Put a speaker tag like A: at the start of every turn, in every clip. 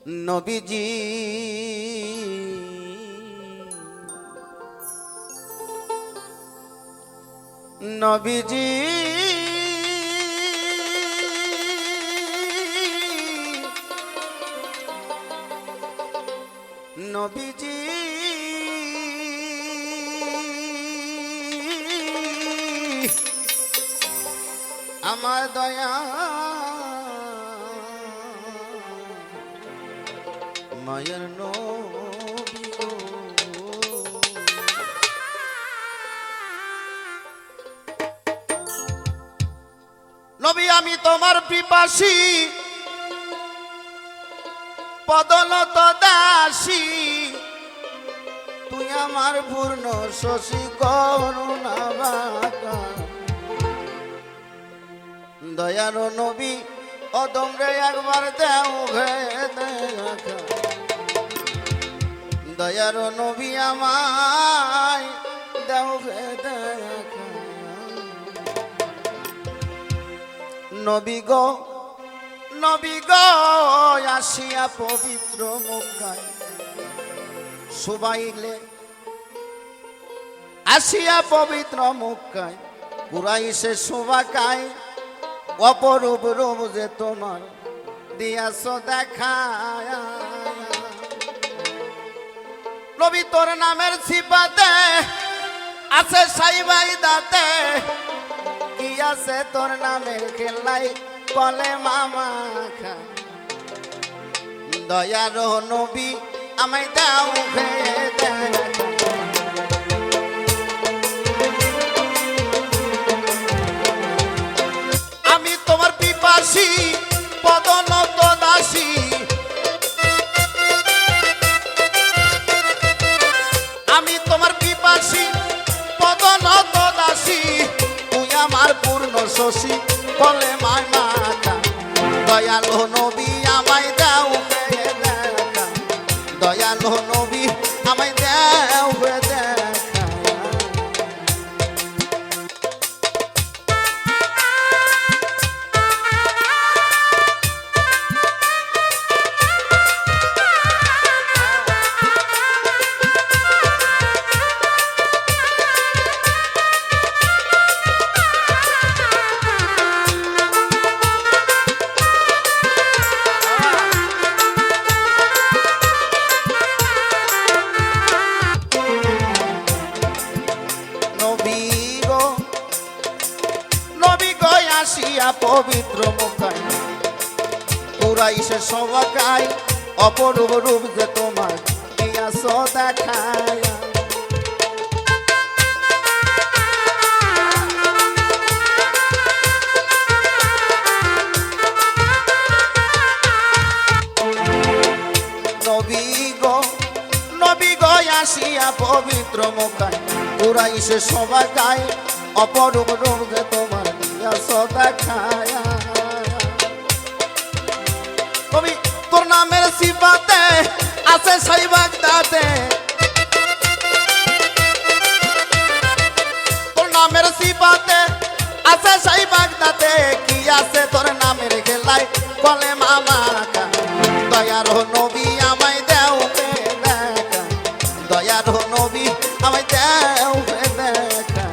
A: নবীজি নবীজি নবীজি আমার দয়া মায়ের নবী গো। নবী আমি তোমার পিপাসী পদনত দাসী, তুই আমার পূর্ণ শশী করুণা বাঁকা। দয়ার নবী অদমরে একবার দেও দেখা, দয়ার নবী আমায় দেও দেখা। নবী গো নবী গো আসিয়া পবিত্র মক্কায় সুবাইলে, আসিয়া পবিত্র মক্কায় কুরাইশে সুবাকায় অপরূপ রূপ যে তোমার দিয়াছ দেখায়। নবী তোর নামের সিফাতে আছে সাইবাই দাতে, কি আছে তোর নামের খেলাই বলে মামা খা। দয়ার নবী আমায় দাও খেয়ে দেখা, আমি তোমার পিপাসী পদনত দাসী, আমি তোমার পিপাসী পদনত দাসী, তুই আমার পূর্ণ শশী বলে মায় মাতা। দয়ালো নবী আমায় দাও খেয়ে দেখা, দয়ালো নবী আমায় দাও দেখা। আসিয়া পবিত্র মক্কায় কুরাইশে সবাকায় অপরূপ রূপ যে তোমার দিয়াছ দেখায়। নবী গো আসিয়া পবিত্র মক্কায় কুরাইশে সবাকায় অপরূপ রূপ যে তোমার দেখায়। কবি তোর নামের সিফাতে আছে সেই বাগদাতে, তোর নামের সিফাতে আছে সেই বাগদাতে, কি আছে তোর নামের খেলায় বলে মামা কা। দয়ার নবী আমায় দেও দেখা, দয়ার নবী আমায় দেও দেখা।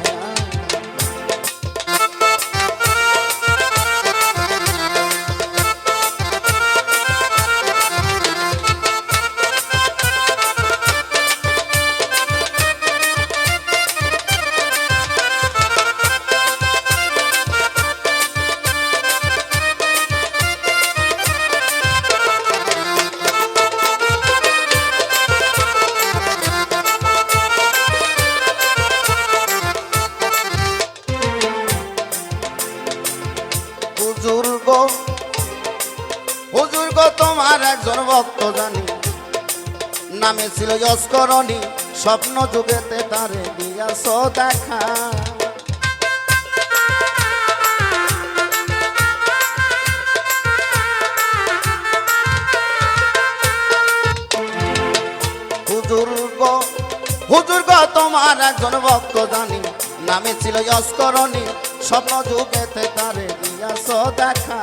A: হুজুর গো তোমার একজন ভক্ত জানি, নামে ছিল যস্করণী, স্বপ্ন যুগেতে তারে দিয়াছ দেখা। হুজুর গো তোমার একজন ভক্ত জানি, নামে ছিল যস্করণী, স্বপ্ন যুগেতে তারে দিয়াছ দেখা।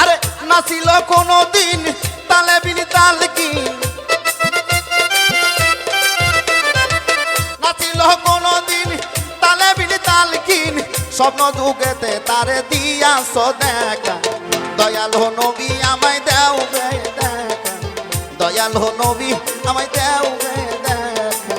A: আরে নাচিল কোনো দিন তালে বিনি তাল কি নাচিল কোনো দিন তালে বিনি তাল কিন স্বপ্ন যুগেতে তারে দিয়াছ দেখা দয়াল নবী আমায় দেও গে দেখা দয়াল নবী আমায় দেও গে দেখা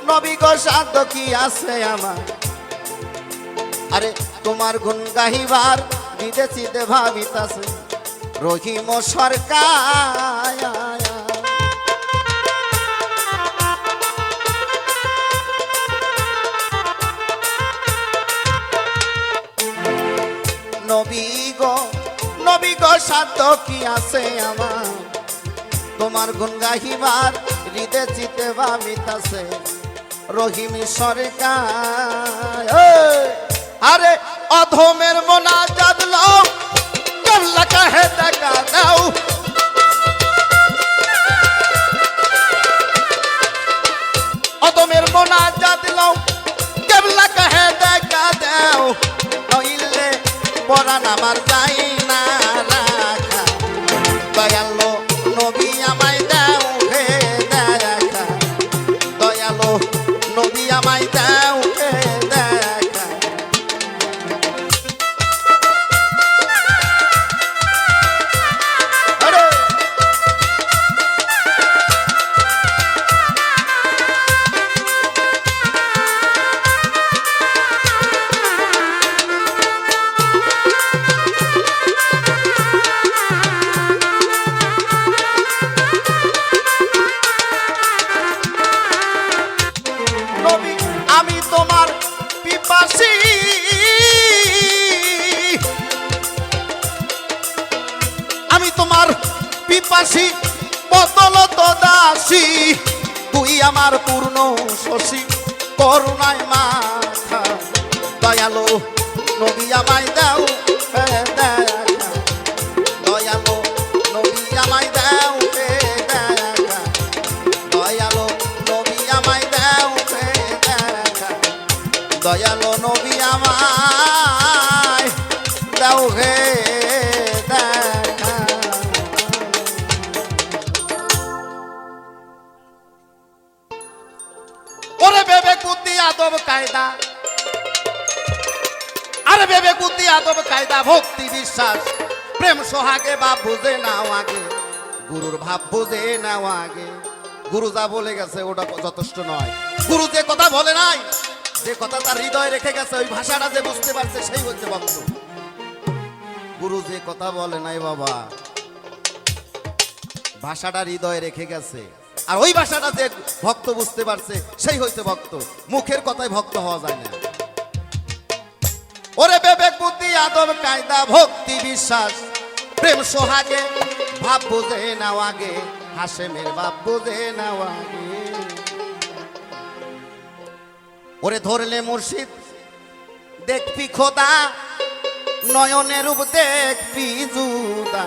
A: নবী গো সাধ্য কি আছে আমার আরে তোমার গুণ গাহিবার বিদেশিতে ভাবিতাছে রহিম সরকার নবী গো সাধ্য কি আছে আমার তোমার গুণ গাহিবার হৃদে চিতে ভাবিতাছে রহিম সরকার আরে অধমের মোনাজাত লও কেবলা কাহে দেখা দাও অধমের মোনাজাত লও কেবলা কাহে দেখা দাও নইলে পরাণ আমার যাই না রাখা দয়ালো নবী আমায় দাও হে দেখা দয়ালো নবী আমায় দাও হে দেখা আমি তোমার পিপাসী বদলত দাসী তুই আমার পূর্ণ শশী করুণায় মাথা দয়ালো নবী আমায় দাও দেখা দয়ালো নবী আমায় দাও দেখা দয়ালো নবী আমায় দাও দেখা দয়ালো নবী আমায় দাও হে দেখা ওরে বিবেক বুদ্ধি আদব কায়দা আরে বিবেক বুদ্ধি আদব কায়দা ভক্তি বিশ্বাস প্রেম সোহাগে বা বুঝে নাও আগে গুরুর ভাব বুঝে নাও আগে গুরু যা বলে গেছে ওটা যথেষ্ট নয় গুরু যে কথা বলে নাই যে কথা তার হৃদয়ে রেখে গেছে ওই ভাষাটা যে বুঝতে পারছে সেই হচ্ছে ভক্ত গুরু যে কথা বলে নাই বাবা ভাষাটা হৃদয়ে রেখে গেছে আর ওই ভাষাটা যে ভক্ত বুঝতে পারছে সেই হচ্ছে ভক্ত মুখের কথায় ভক্ত হওয়া যায় না ওরে বিবেক বুদ্ধি আদব কায়দা ভক্তি বিশ্বাস প্রেম সোহাগে ভাব বুঝে নাও আগে হাসেমের ভাব বুঝে নাও আগে ওরে ধরলে মুর্শিদ দেখবি খোদা নয়নের রূপ দেখবি জুদা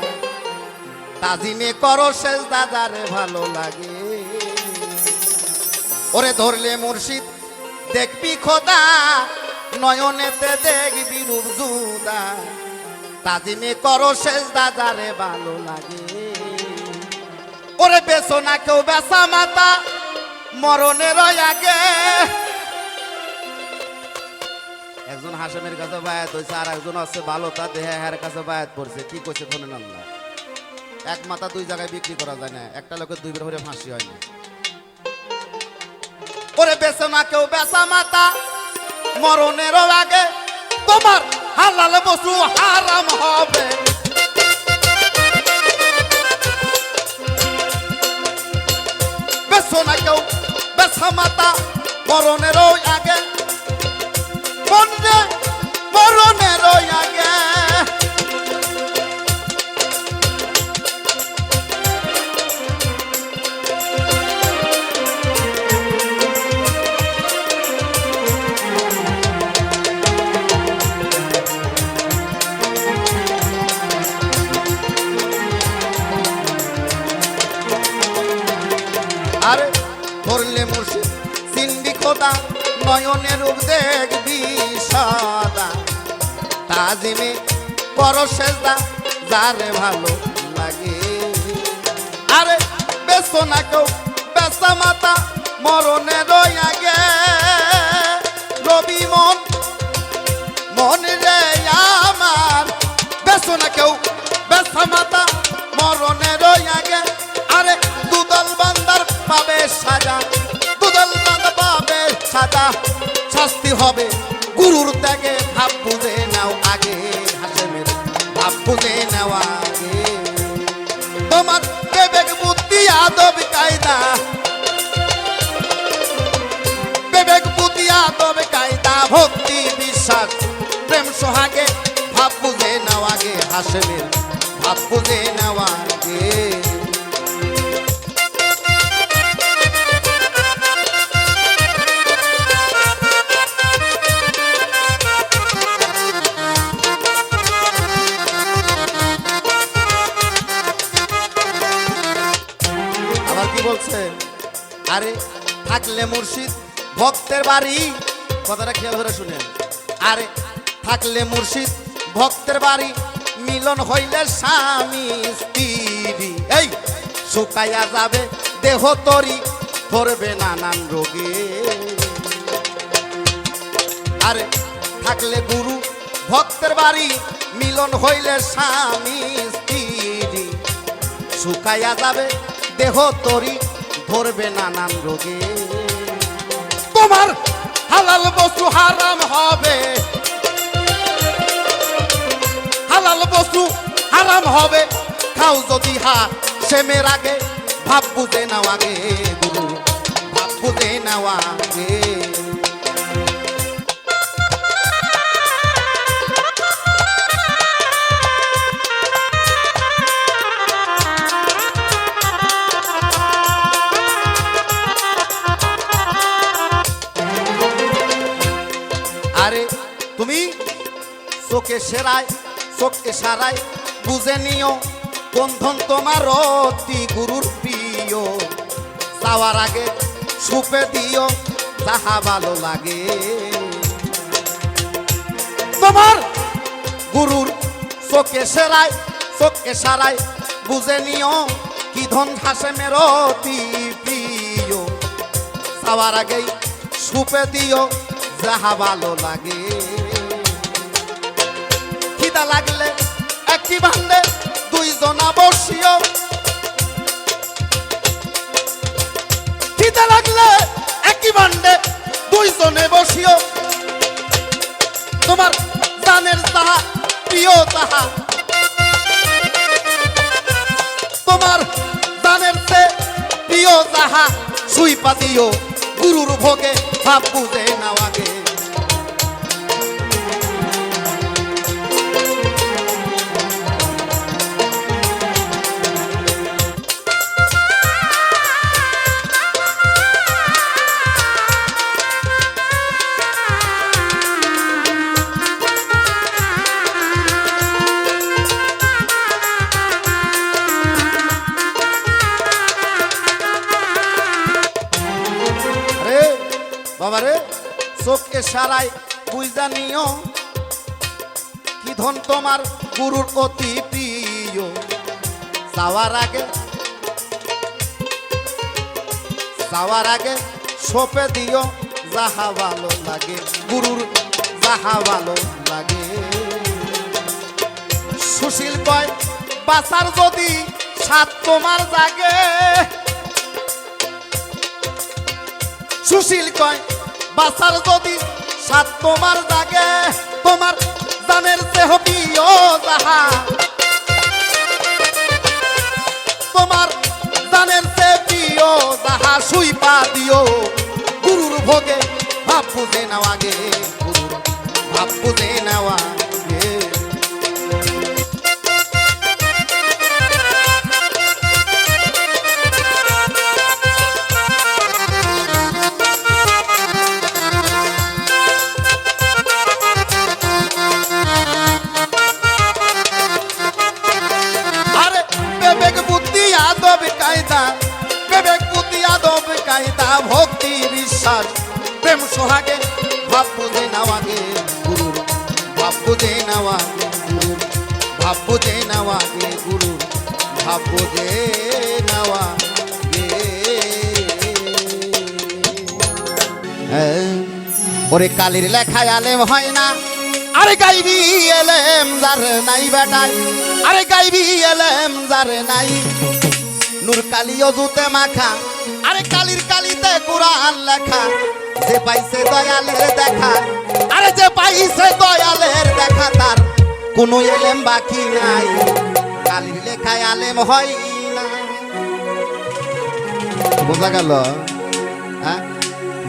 A: তাজিমে করো শেষ দাদারে ভালো লাগে ওরে ধরলে মুর্শিদ দেখবি খোদা নয়নেতে দেখবি রূপ জুদা তাজিমে করো শেষ দাদারে ভালো লাগে ওরে বেসো না কেউ বেসা মাতা মরণের আগে একজন হাসেমের কাছে বায়াত হয়েছে আর একজন আছে ভালো তা দেহে হের কাছে বায়াত পড়ছে কি করছে শোনেন আল্লাহ এক মাথা দুই জায়গায় বিক্রি করা যায় না একটা লোকের দুই বের হয়ে ফাঁসি হয় না ওরে বেসো না কেউ বেসা মাতা মরণের আগে তোমার হালাল বস্তু হারাম হবে বেছো না কেউ বেছা মাতা মরণেরও আগে মন রে মরণেরও আগে আরে ধরলে মুর্শিদ সিন্ডি খোদা নয়নের রূপ দেখবি সদা তাজিমে করো সেজদা যারে ভালো লাগে আরে বেছো না কেউ বেচা মাতা মরণের আগে রবি মন মন রে আমার বেছো না কেউ বেচা মাতা মরণের আগে আরে দুদল বান্দার পাবে সাজা দুদল বান্দা পাবে সাজা শাস্তি হবে গুরুর ত্যাগে ভাব বুঝে নাও আগে হাসেমের ভাব বুঝে নেওয়া আগে তোমার বিবেক বুদ্ধি আদব কায়দা বিবেক বুদ্ধি আদব কায়দা ভক্তি বিশ্বাস প্রেম সোহাগে ভাব বুঝে নেওয়া আগে হাসেমের ভাব বুঝে নেওয়া আগে বলছে আরে থাকলে মুর্শিদ ভক্তের বাড়ি কথাটা খেয়াল করে শুনেন আরে থাকলে মুর্শিদ ভক্তের বাড়ি মিলন হইলে স্বামী স্ত্রী এই শুকাইয়া যাবে দেহ তরি ধরবে নানান রোগে আরে থাকলে গুরু ভক্তের বাড়ি মিলন হইলে স্বামী স্ত্রী শুকাইয়া যাবে দেহ তরি ধরবে নানান রোগে তোমার হালাল বস্তু হারাম হবে হালাল বস্তু হারাম হবে খাও যদি সেমের আগে ভাব বুঝে নাও আগে গুরু ভাব বুঝে নেওয়া আগে আরে তুমি চোখে সেরায় চোখে সারায় বুঝে নিও বন্ধন তোমার অতি গুরুর প্রিয় যাওয়ার আগে সুপে দিও যাহা ভালো লাগে তোমার গুরুর চোখে সেরায় চোখে সারায় বুঝে নিও কি ধন হাসেমের অতি প্রিয় যাওয়ার আগেই সুপে দিও যাহা ভালো লাগে খিদা লাগলে একটি ভান্ডে দুইজনা বসিও খিদা লাগলে একটি ভান্ডে দুইজনে বসিও তোমার জানের যাহা প্রিয় তাহা তোমার জানের সে প্রিয় যাহা সুইপা দিও গুরুর ভোগে ভাব বুঝে নাও আগে বাবারে চোখকে সারাই বুঝা নিও কি ধন তোমার গুরুর অতি প্রিয় যাওয়ার আগে সোপে দিও যাহা ভালো লাগে গুরুর যাহা ভালো লাগে সুশীল কয় বাসার যদি সাত তোমার জাগে সুশীল কয় বাসার যদি সাত তোমার জাগে তোমার জানের দেহ প্রিয় যাহা তোমার জানের সে প্রিয় দিও যাহা সুইপা দিও গুরুর ভোগে ভাব বুঝে নেওয়া গে গুরুর ভাব বুঝে নেওয়া গে ভক্তি বিশ্বাস প্রেম সোহাগে ভাব বুঝে নেওয়া গে গুরুর ভাব বুঝে নেওয়া গে গুরুর ভাব বুঝে নেওয়া গে গুরুর ভাব বুঝে নেওয়া গে ওরে কালির লেখায় আলেম হয় না আরে গাইবি এলেম যার নাই বেটাই আরে গাইবি এলেম যার নাই নূর কালি অজুতে মাখা আরে কালির কালিতে কুরআন লেখা যে পাইছে দয়ালের দেখা আরে যে পাইছে দয়ালের দেখা তার কোনো এলেম বাকি নাই কালির লেখায় আলেম হয় না বোঝা গেল হ্যাঁ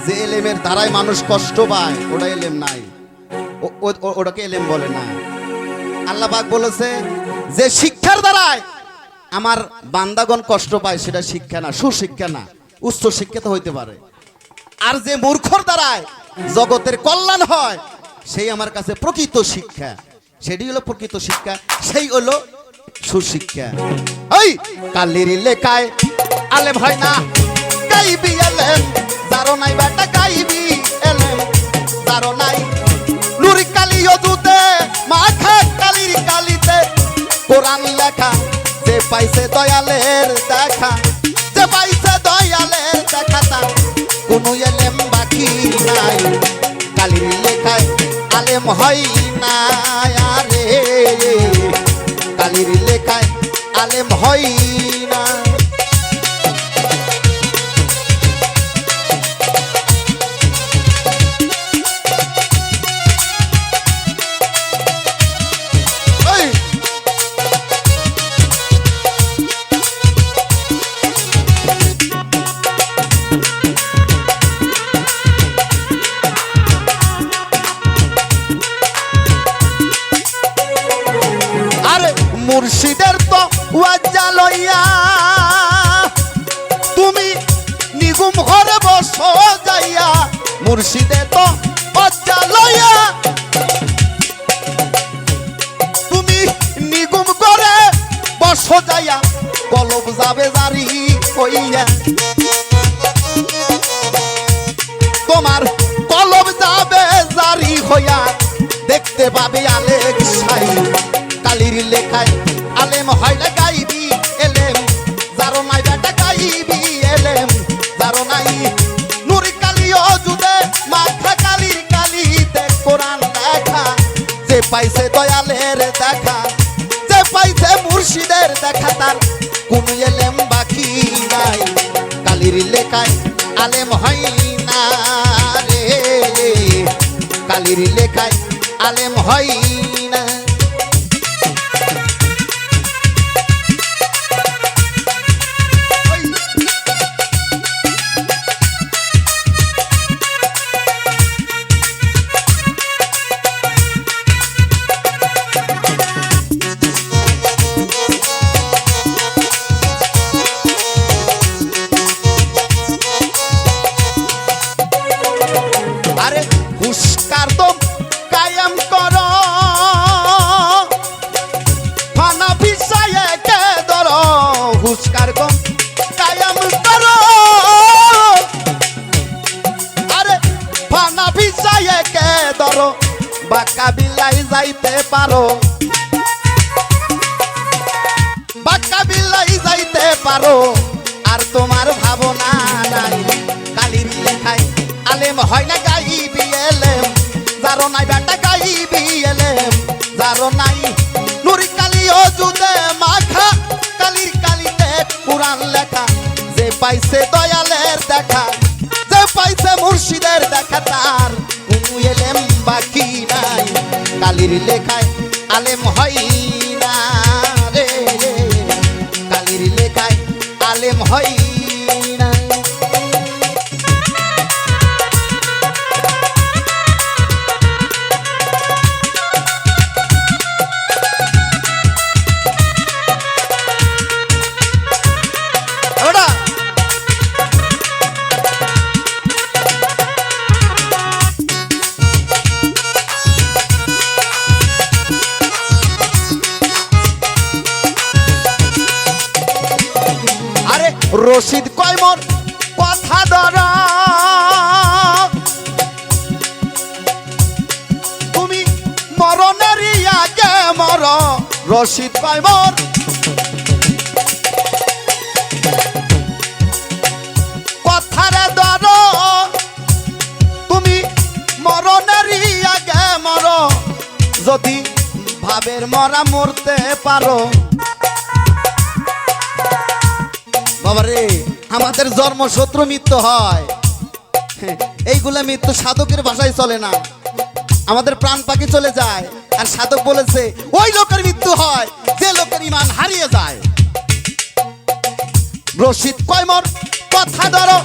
A: যে এলেমের দ্বারাই মানুষ কষ্ট পায় ওটা এলেম নাই ওটাকে এলেম বলে না আল্লাহ পাক বলেছে যে শিক্ষার দ্বারাই আমার বান্দাগণ কষ্ট পায় সেটা শিক্ষা না সুশিক্ষা না উচ্চ শিক্ষিত হইতে পারে আর যে মূর্খর দ্বারায় জগতের কল্যাণ হয় সেই আমার কাছে প্রকৃত শিক্ষা সেটি হলো প্রকৃত শিক্ষা সেই হলো সুশিক্ষা ওই কালির লেখায় আলেম হয় না গাইবি এলেম যারো নাই বেটা গাইবি এলেম যারো নাই নূর কালি অজুতে মাখা কালির কালিতে কোরআন লেখা যে পাইছে দয়ালের দেখা যে পাইছে দয়ালের দেখা তার কোনো এলেম বাকি নাই কালির লেখায় আলেম হয় না আরে কালির লেখায় আলেম হয় না মুর্শিদের তো ওয়াজ্জা লইয়া তুমি নিগুম ঘরে বসো যাইয়া মুর্শিদের তো ওয়াজ্জা লইয়া তুমি নিগুম ঘরে বসো যাইয়া কলব যাবে জারি হইয়া তোমার কলব যাবে জারি হইয়া দেখতে পাবে আলেক সাই কালির লেখায় আলেম হয় না গাইবি এলেম যারো নাই বেটা গাইবি এলেম যারো নাই নূর কালি অজুদে মাখা কালির কালিতে কোরআন লেখা যে পাইছে দয়ালের দেখা যে পাইছে মুর্শিদের দেখা তার কোন এলেম বাকি নাই কালির লেখায় আলেম হয় না রে কালির লেখায় আলেম হয় না বাঁকা বিলাই যাইতে পারো বাঁকা বিলাই যাইতে পারো আর তোমার ভাবনা নাই কালির লেখায় আলেম হয় না গাইবি এলেম যারো নাই বেটা গাইবি এলেম যারো নাই নূর কালি অজুদে মাখা কালির কালিতে কুরআন লেখা যে পাইছে দয়ালের দেখা যে পাইছে মুর্শিদের দেখা তার কোনো এলেম বাকি নাই কালির লেখায় আলেম হয় না রে কালির লেখায় আলেম হয় না রশিদ কয় মোর কথা ধর তুমি মরণেরই আগে মর রশিদ কয় মোর কথারে ধর তুমি মরণেরই আগে মর যদি ভাবের মরা মরতে পারো বাবারে আমাদের জন্ম শত্রু মৃত্যু হয় এইগুলা মৃত্যু সাধকের ভাষায় চলে না আমাদের প্রাণ পাখি চলে যায় আর সাধক বলেছে ওই লোকের মৃত্যু হয় যে লোকের ঈমান হারিয়ে যায় রশিদ কয় মোর কথা ধরো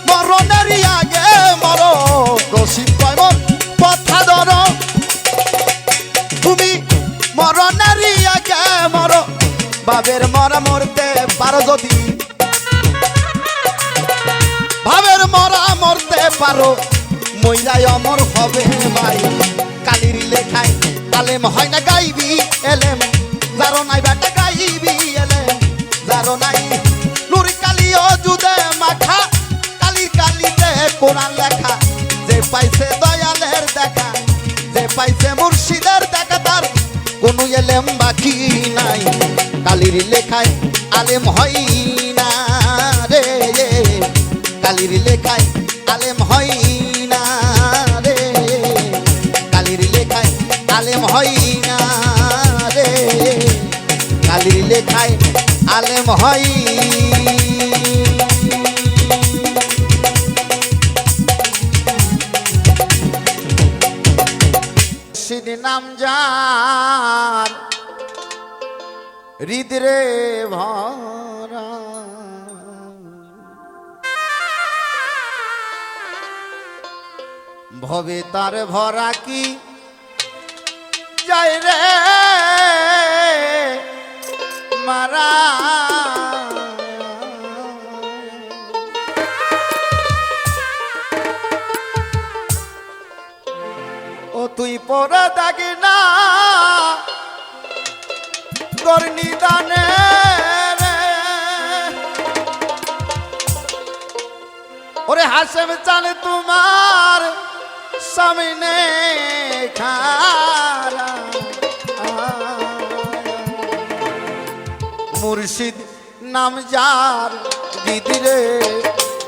A: মরণেরই আগে মরো রশিদ কয় মোর কথা ধরো তুমি মরণেরই আগে মরো ভাবের মরা মরতে পারো যদি ভাবের মরা মরতে পারো মইরাই অমর হবে ভাই কালির লেখায় আলেম হয় না গাইবি এলেম যারো নাই বেটা গাইবি এলেম যারো নাই নুর কালিও জুদে মাখা কালির কালিতে কোরআন লেখা যে পাইছে দয়ালের দেখা যে পাইছে মুর্শিদের দেখা তার কোনো এলেম বাকি নাই কালির লেখায় আলেম হয় না রে কালির লেখায় আলেম হয় না রে কালির লেখায় আলেম হয় না রে কালির লেখায় আলেম হয় সিদ্ধি নাম যার হৃদরে ভরা ভবে তার ভরা কি যায় রে মারা ও তুই পরে দাগি না করনি দানে ওরে হাসেম চালে তোমার সামনে খারা মুর্শিদ নাম যার দিদিরে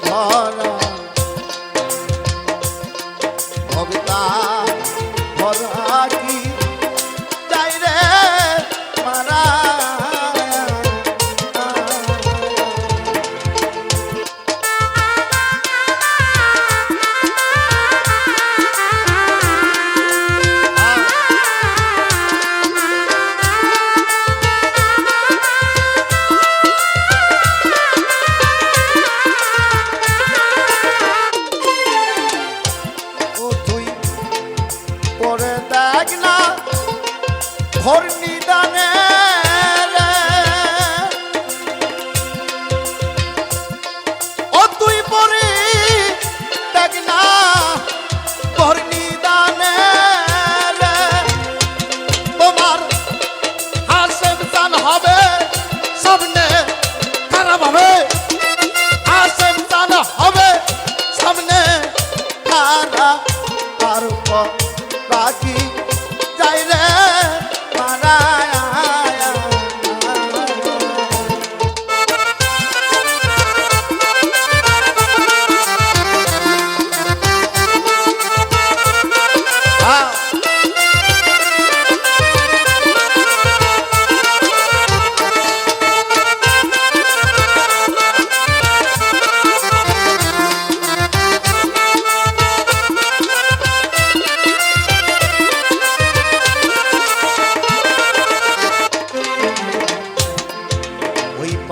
A: ভরা ভবিতা ভরা কি যাই রে মারা ঘর নিদানে ও তুই পরে দেখ না ঘর নিদানে তোমার হাসেম চান হবে সামনে খারাপ হবে হাসেম চান হবে সামনে খারাপ আর বাকি যাই রে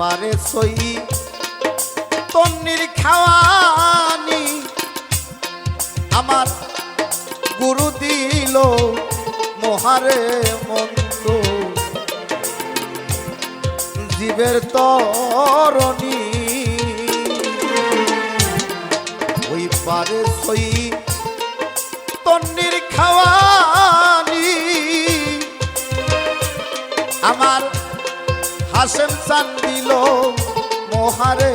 A: পারে সই তন্নির খাওয়ানি আমার গুরু দিল মহারে মন্ত্র জীবের তরণী ওই পারে সই তন্নির খাওয়ানি আমার হাসেম চান দিল মহারে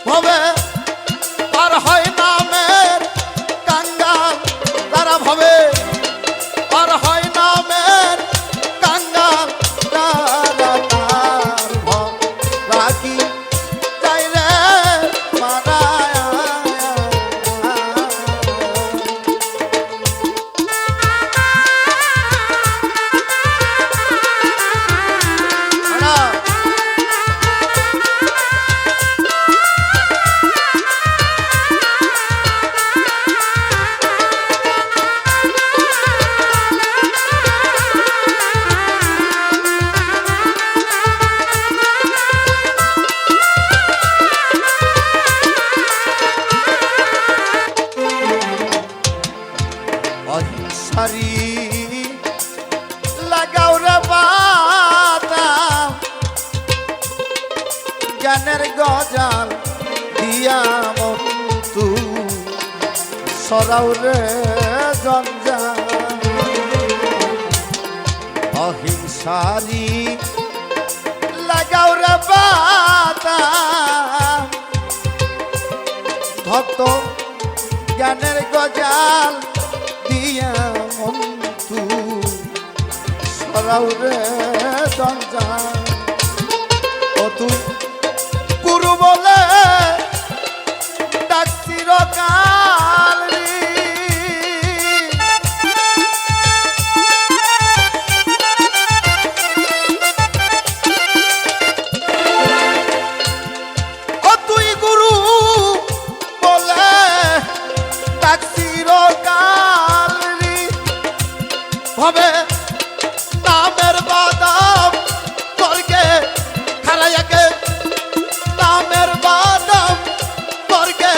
A: ভবে পার হয় নামের কাঙ্গাল, তারা ভবে পার হয় নামের কাঙ্গাল, তারা তার রাখি যাই রে মারায়। অহিংসারি লাগাও রে বাতা, জ্ঞানের গজাল দিয়া মন্তু সরাও রে জঞ্জাল। অহিংসারি লাগাও রে বাতা, ভক্ত জ্ঞানের গজাল দিয়া মন্তু সরাও রে জঞ্জাল। ও তুই গুরু বলে ডাক চিরকাল রে, ও তুই গুরু বলে ডাক চিরকাল রে, ভবে নামের বাদাম স্বর্গে খারাইয়াকে, নামের বাদাম স্বর্গে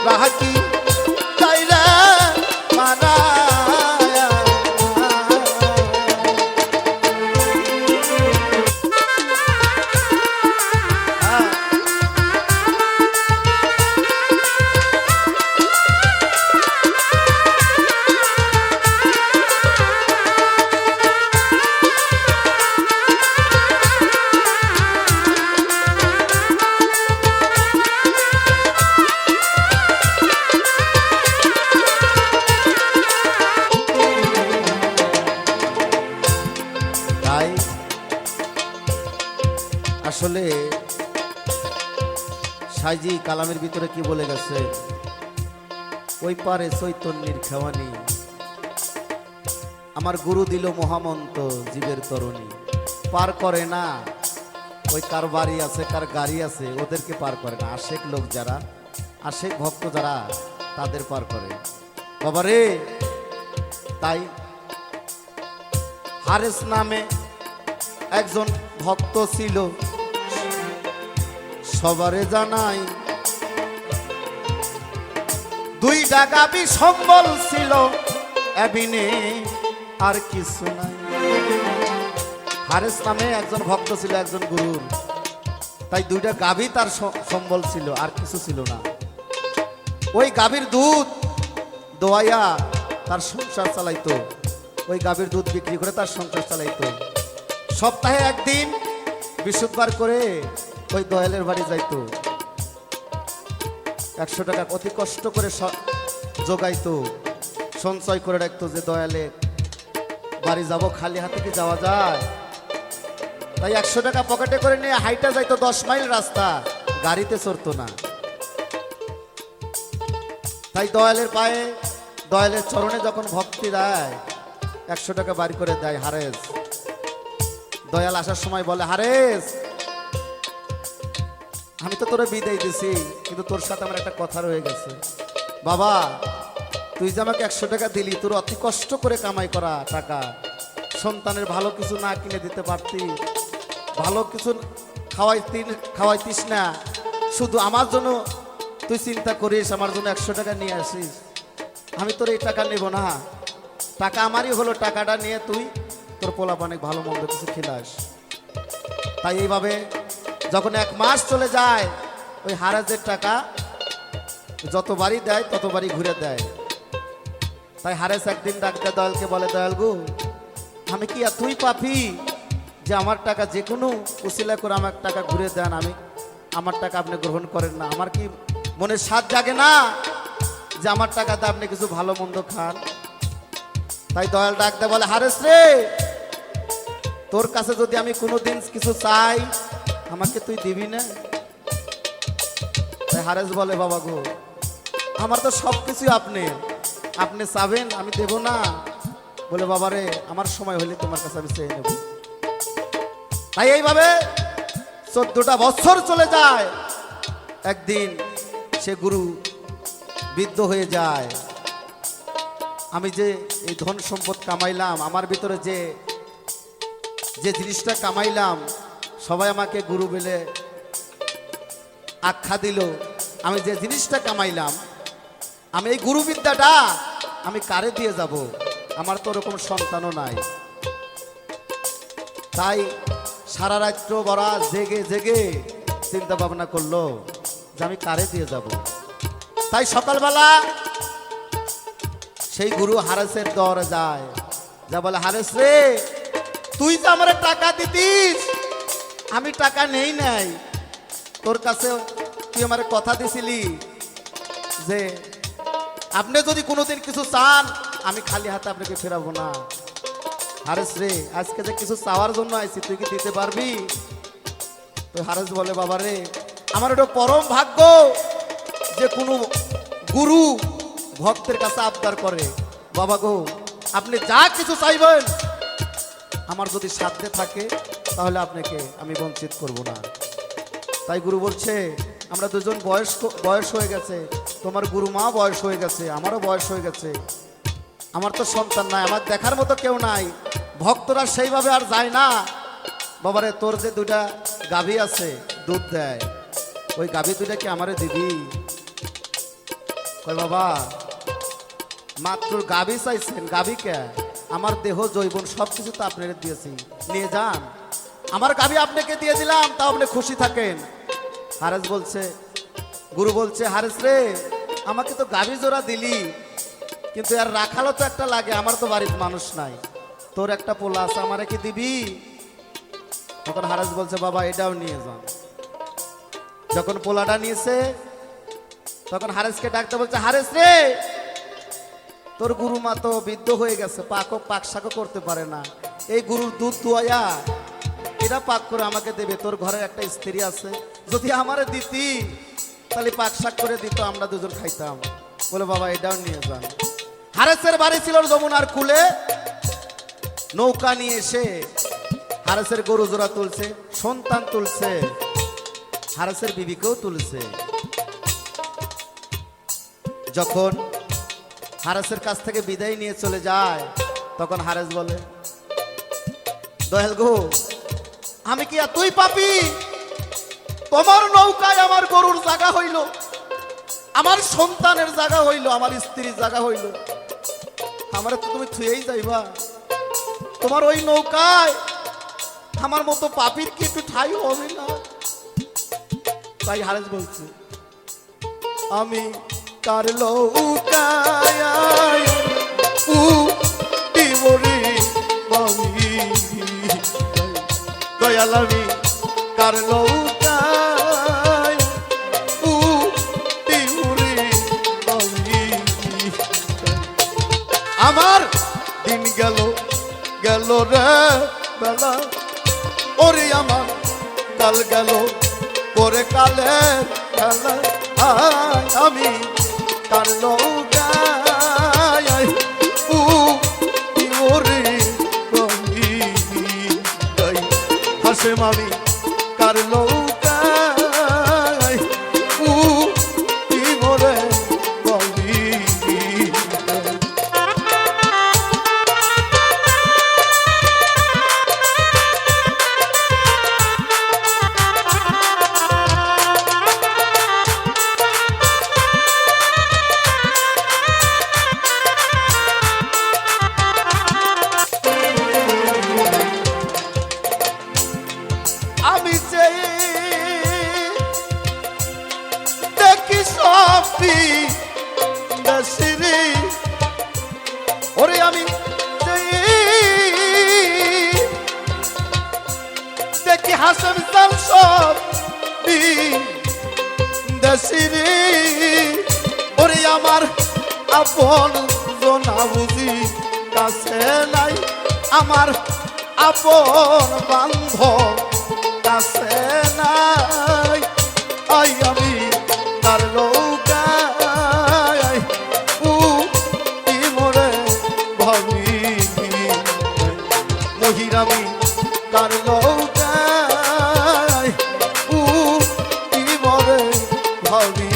A: রাখি যাই রে মারায়। তাই আসলে সাইজি কালামের ভিতরে কি বলে গেছে, ওই পারে চৈতন্যের খেওয়ানি, আমার গুরু দিল মহামন্ত্র জীবের তরণী। পার করে না ওই কার বাড়ি আছে কার গাড়ি আছে ওদেরকে পার করে না, আশেক লোক যারা, আশেক ভক্ত যারা, তাদের পার করে বাবারে। তাই হারেস নামে একজন ভক্ত ছিল, সবারে জানাই, দুইটা গাবি সম্বল ছিল, এবিনে আর কিছু নাই। হারেস নামে একজন ভক্ত ছিল একজন গুরুর, তাই দুইটা গাভী তার সম্বল ছিল, আর কিছু ছিল না। ওই গাভীর দুধ দোয়াইয়া তার সংসার চালাইতো, ওই গাভীর দুধ বিক্রি করে তার সংসার চালাইতো। সপ্তাহে একদিন বৃহস্পতিবার করে ওই দয়ালের বাড়ি যাইতো, 100 টাকা অতি কষ্ট করে জোগাইতো, সঞ্চয় করে রাখতো যে দয়ালে বাড়ি যাব, খালি হাতে কি যাওয়া যায়। তাই 100 টাকা পকেটে করে নিয়ে হাইটা যাইতো 10 মাইল রাস্তা, গাড়িতে চড়তো না। তাই দয়ালের পায়ে দয়ালের চরণে যখন ভক্তি দেয় 100 টাকা বাড়ি করে দেয় হারেস। দয়াল আসার সময় বলে, হারেস আমি তো তোরে বিদায় দিছি, কিন্তু তোর সাথে আমার একটা কথা রয়ে গেছে। বাবা তুই যে আমাকে 100 টাকা দিলি, তোর অতি কষ্ট করে কামাই করা টাকা, সন্তানের ভালো কিছু না কিনে দিতে পারতি, ভালো কিছু খাওয়াইতিস না, শুধু আমার জন্য তুই চিন্তা করিস, আমার জন্য 100 টাকা নিয়ে আসিস। আমি তোর এই টাকা নেব না, টাকা আমারই হলো, টাকাটা নিয়ে তুই তোর পোলাপানে ভালো মন্দ কিছু খেলাস। তাই এইভাবে যখন 1 মাস চলে যায়, ওই হারাজের টাকা যতবারই দেয় ততবারই ঘুরে দেয়। তাই হারেস একদিন ডাকতে দয়ালকে বলে, দয়াল গো আমি কি তুই পাপি যে আমার টাকা যে কোনো উসিলা করে আমার টাকা ঘুরে দেন, আমি আমার টাকা আপনি গ্রহণ করেন না? আমার কি মনে স্বাদ জাগে না যে আমার টাকাতে আপনি কিছু ভালো মন্দ খান? তাই দয়াল ডাকতে বলে, হারেস রে, তোর কাছে যদি আমি কোনোদিন কিছু চাই আমাকে তুই দিবি না? তাই হারেস বলে, বাবা গো, আমার তো সব কিছুই আপনি চাবেন, আমি দেব না? বলে, বাবা রে, আমার সময় হলে তোমার কাছে আমি চেয়ে নেব। তাই এইভাবে 14টা বছর চলে যায়। একদিন সে গুরু বৃদ্ধ হয়ে যায়। আমি যে এই ধন সম্পদ কামাইলাম, আমার ভিতরে যে জিনিসটা কামাইলাম, সবাই আমাকে গুরু বলে আখ্যা দিল। আমি যে জিনিসটা কামাইলাম, আমি এই গুরুবিদ্যাটা আমি কারে দিয়ে যাব? আমার তো ওরকম সন্তানও নাই। তাই সারা রাত্র বড়া জেগে জেগে চিন্তা ভাবনা করলো যে আমি কারে দিয়ে যাব। তাই সকালবেলা সেই গুরু হারেসের দরে যায়, যা বলে, হারেস রে, তুই যে আমার টাকা দিতিস, আমি টাকা নেই নাই, তোর কাছে তুই আমার কথা দিছিলি যে আপনি যদি কোনোদিন কিছু চান আমি খালি হাতে আপনাকে ফেরাবো না। হারেস রে, আজকে যে কিছু চাওয়ার জন্য আইছি, তুই কি দিতে পারবি? তো হারেস বলে, বাবা রে, আমার ওটা পরম ভাগ্য যে কোনো গুরু ভক্তের কাছে আবদার করে। বাবা গো, আপনি যা কিছু চাইবেন আমার যদি সাধ্যে থাকে তাহলে আপনাকে আমি বঞ্চিত করব না। তাই গুরু বলছে, আমরা দুজন বয়স হয়ে গেছে, তোমার গুরু মা বয়স হয়ে গেছে, আমারও বয়স হয়ে গেছে, আমার তো সন্তান নাই, আমার দেখার মতো কেউ নাই, ভক্তরা সেইভাবে আর যায় না। বাবারে, তোর যে 2টা গাভী আছে দুধ দেয়, ওই গাভী 2টা কি আমারে দিবি? কয়, বাবা মাত্র গাভী চাইছেন, গাভী কে? আমার দেহ জৈবন সব কিছু তো আপনারা দিয়েছি, নিয়ে যান, আমার গাভী আপনাকে দিয়ে দিলাম, তাও আপনি খুশি থাকেন। হারেস বলছে, গুরু বলছে, হারেস রে, আমাকে তো গাভী জোড়া দিলি, কিন্তু আর রাখালও তো একটা লাগে, আমার তো বাড়ির মানুষ নাই, তোর একটা পোলা আছে, আমারে কি দিবি? তখন হারেস বলছে, বাবা এটাও নিয়ে যান। যখন পোলাটা নিয়েছে তখন হারেসকে ডাকতে বলছে, হারেস রে, তোর গুরু মা তো বৃদ্ধ হয়ে গেছে, পাক শাক করতে পারে না, এই গুরুর দুধ দুয়াইয়া এটা পাক করে আমাকে দেবে, তোর ঘরে একটা স্ত্রী আছে, যদি আমারে দিতি তাহলে পাক শাক করে দিত, আমরা দুজন খাইতাম। বলে, বাবা এটাও নিয়ে যান। হারেসের বাড়ি ছিল যমুনার কূলে। নৌকা নিয়ে এসে হারেসের গরু জোড়া তুলছে, সন্তান তুলছে, হারেসের বিবিকেও তুলছে। যখন হারেসের কাছ থেকে বিদায় নিয়ে চলে যায়, তখন হারেস বলে, দয়াল গো, আমি কি তুই পাপি? তোমার নৌকায় আমার গরুর জায়গা হইল, আমার সন্তানের জায়গা হইল, আমার স্ত্রীর জায়গা হইল, আমার তো তুমি থুয়েই যাইবা? তোমার ওই নৌকায় আমার মতো পাপির কি একটু ঠাই হবে না? তাই হারেস বলছে, আমি কার নৌকায় দয়াল, আমি কার নৌকায় আমার দিন গেল গেল রে বেলা, ওরে আমার কাল গেল পরে কালের খেলা, আমি কার নৌকায় ওরে হাসে মামি কার নৌকায় মোরে বলি। আমি চাই দেখি সবই দশরি, ওরে আমি চাই হাসেম চাল সব দেশিরি ওরে আমার আপন জনা বুঝি কাছে নাই আমার আপন বান্ধব কাছে নাই আই আমি তার লৌকায় ই মোরে ভাবি মহিরামি তার লৌকায় ই মোরে ভাবি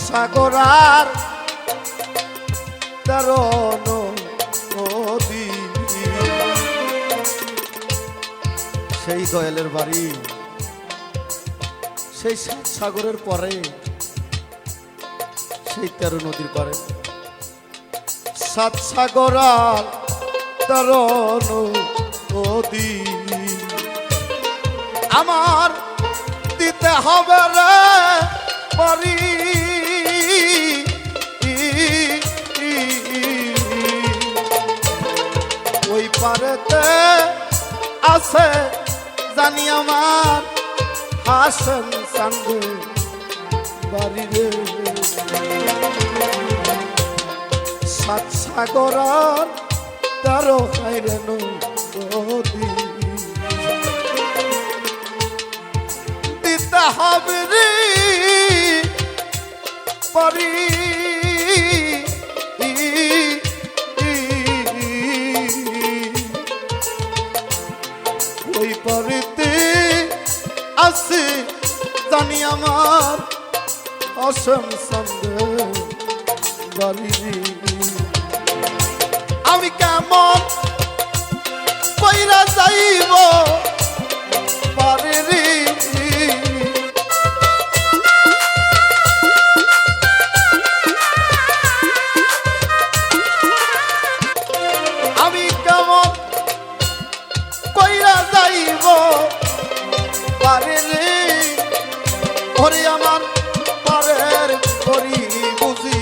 A: সাগরার তেরো নদী সেই দয়ালের বাড়ি সেই সাত সাগরের পরে সেই 13 নদীর পারে সাত সাগরার 13 নদী আমার দিতে হবে রে পারি ওই পারেতে আছে জানি আমার হাসন সান্দু বাড়ি রে সাত সাগরার 13 নদী দিতে হবে রে পারি ওই পারিতে আছে জানি আমার অসম সন্দেহ বাড়ি আমি কেমন কইরা যাইব পারি রে আমি কেমন কইরা যাইব পারি রে ওরে আমার পারের করি বুঝি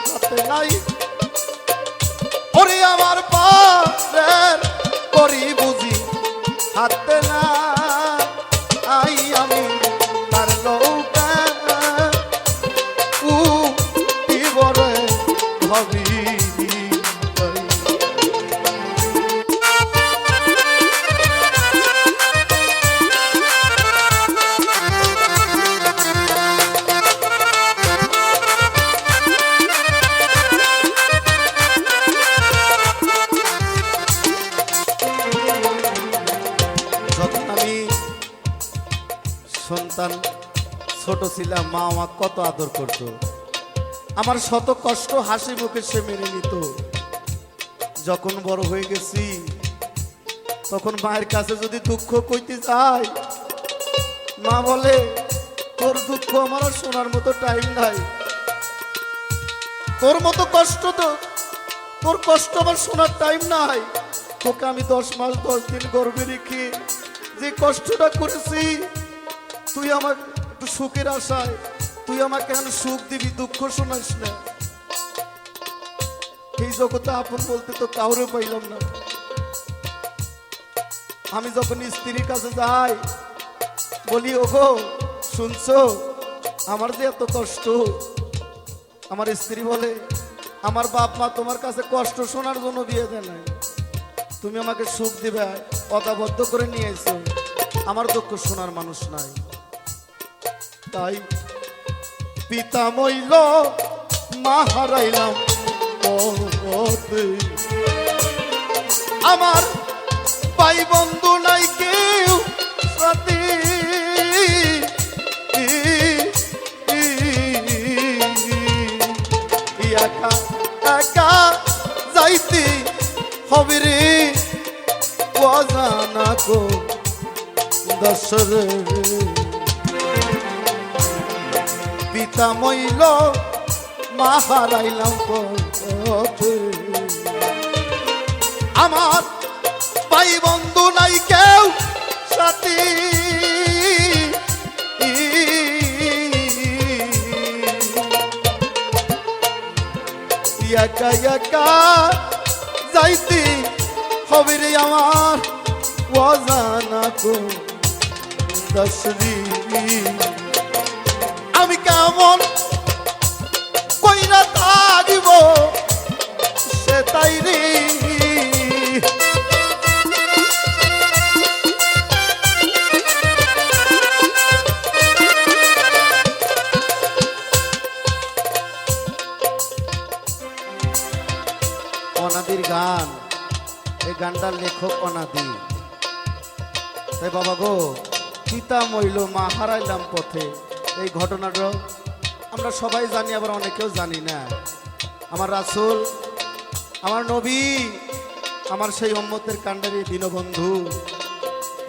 A: হাতে নাই ওরে আমার পারের করি বুঝি হাতে না আই আমি তার লৌকা বরে ভাবি সন্তান ছোট ছিলাম মা আমাকে কত আদর করতো আমার শত কষ্ট হাসি মুখে সে মেনে নিত যখন বড় হয়ে গেছি তখন মায়ের কাছে যদি দুঃখ কইতে যাই মা বলে তোর দুঃখ আমার আর শোনার মতো টাইম নাই তোর মতো কষ্ট তো তোর কষ্ট আমার শোনার টাইম নাই তোকে আমি 10 মাস 10 দিন গর্ভে রেখে যে কষ্টটা করেছি তুই আমার একটু সুখের আশায় তুই আমাকে কেন সুখ দিবি দুঃখ শোনাস না এই জগতে আপন বলতে তো কাউরে পাইলাম না আমি যখন স্ত্রীর কাছে যাই বলি ওগো শুনছো আমার যে এত কষ্ট আমার স্ত্রী বলে আমার বাপ মা তোমার কাছে কষ্ট শোনার জন্য বিয়ে দেয় নাই তুমি আমাকে সুখ দিবে অদাবদ্ধ করে নিয়ে এসো আমার দুঃখ শোনার মানুষ নাই তাই পিতা মইল মা হারাইলাম আমার ভাই বন্ধু নাই কেউ সাথী একা একা যাইতে হবে রে অজানা কো দশরে পিতা মইল মা হারাইলাম পথে আমার ভাই বন্ধু নাই কেউ সাথী, একা একা যাইতি হবে রে আমার অজানা কোন দশরি। আমি কেমন কইরা থাকিব সে তাই রে। অনাদির গান, এই গানটার লেখক অনাদি। তাই বাবা গো, পিতা মইল মা হারাইলাম পথে, এই ঘটনাটা আমরা সবাই জানি, আবার অনেকেও জানি না। আমার রাসূল, আমার নবী, আমার সেই উম্মতের কাণ্ডারি দীনবন্ধু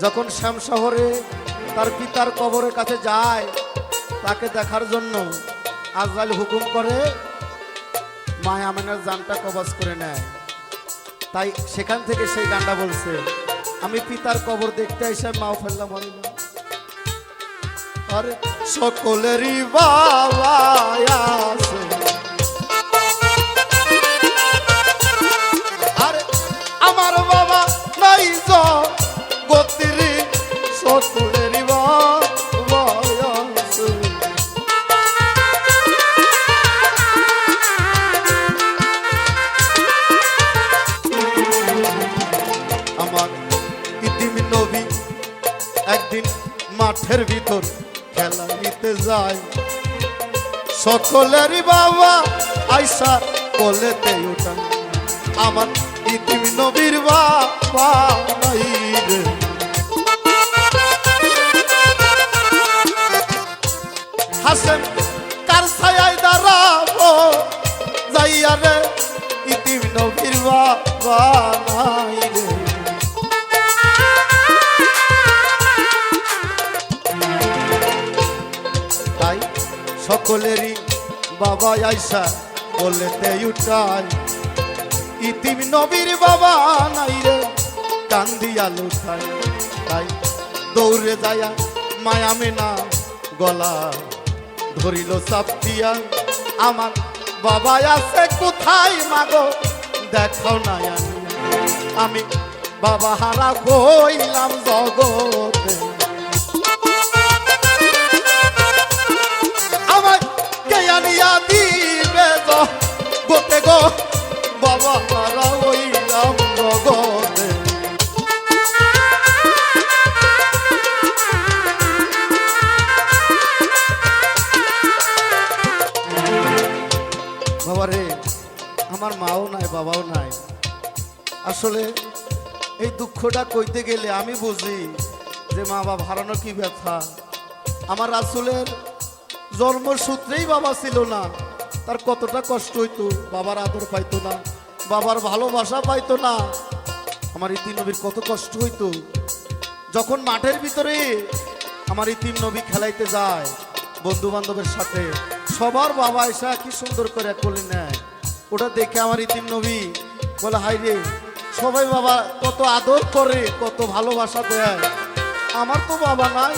A: যখন শ্যাম শহরে তার পিতার কবরের কাছে যায়, তাকে দেখার জন্য আজরাইল হুকুম করে মা আমেনার জানটা কবজ করে নেয়। তাই সেখান থেকে সেই গানটা বলছে, আমি পিতার কবর দেখতে এসে মাও ফেললাম মরিলাম। আরে সকলেরই বাবা আছে, আরে আমার বাবা নাই গতিরি, সকলেরই বাবা আছে। আমার ইতিম নবী একদিন মাঠের ভিতর খেলা নিতে যায়, সকলেরই বাবা আইসা কোলেতে উঠান। আমার ইতিম নবীর বাবা নাই রে। হাসেন কার ছায়ায় দাঁড়াবো যাইয়া রে, ইতিম নবীর বাবা নাই রে। তাই সকলেরই বাবা আইসা বলেতে উঠায়, ইতিম নবীর বাবা নাই রে, কান্দিয়া লুঠায়। তাই দৌড়ে যায়া মায়া মেনা গলা ধরিল চাপিয়া, আমার বাবা আছে কোথায় মাগো দেখাও না। আমি বাবা হারা হইলাম জগতে, আমার কে আনিয়া দিবে গোতে গো, বাবা হারা হইলাম জগতে। বাবারে, আমার মাও নাই বাবাও নাই। আসলে এই দুঃখটা কইতে গেলে আমি বুঝি যে মা বাবা হারানো কি ব্যথা। আমার রাসূলের জন্মসূত্রেই বাবা ছিল না, তার কতটা কষ্ট হইতো, বাবার আদর পাইতো না, বাবার ভালোবাসা পাইতো না। আমার ইতিম নবীর কত কষ্ট হইতো। যখন মাঠের ভিতরে আমার ইতিম নবী খেলাইতে যায় বন্ধু বান্ধবের সাথে, সবার বাবা এসা কি সুন্দর করে কোলে নেয়, ওটা দেখে আমার ইতিম নবী বলে, হাই রে, সবাই বাবা কত আদর করে, কত ভালোবাসা দেয়, আমার তো বাবা নাই,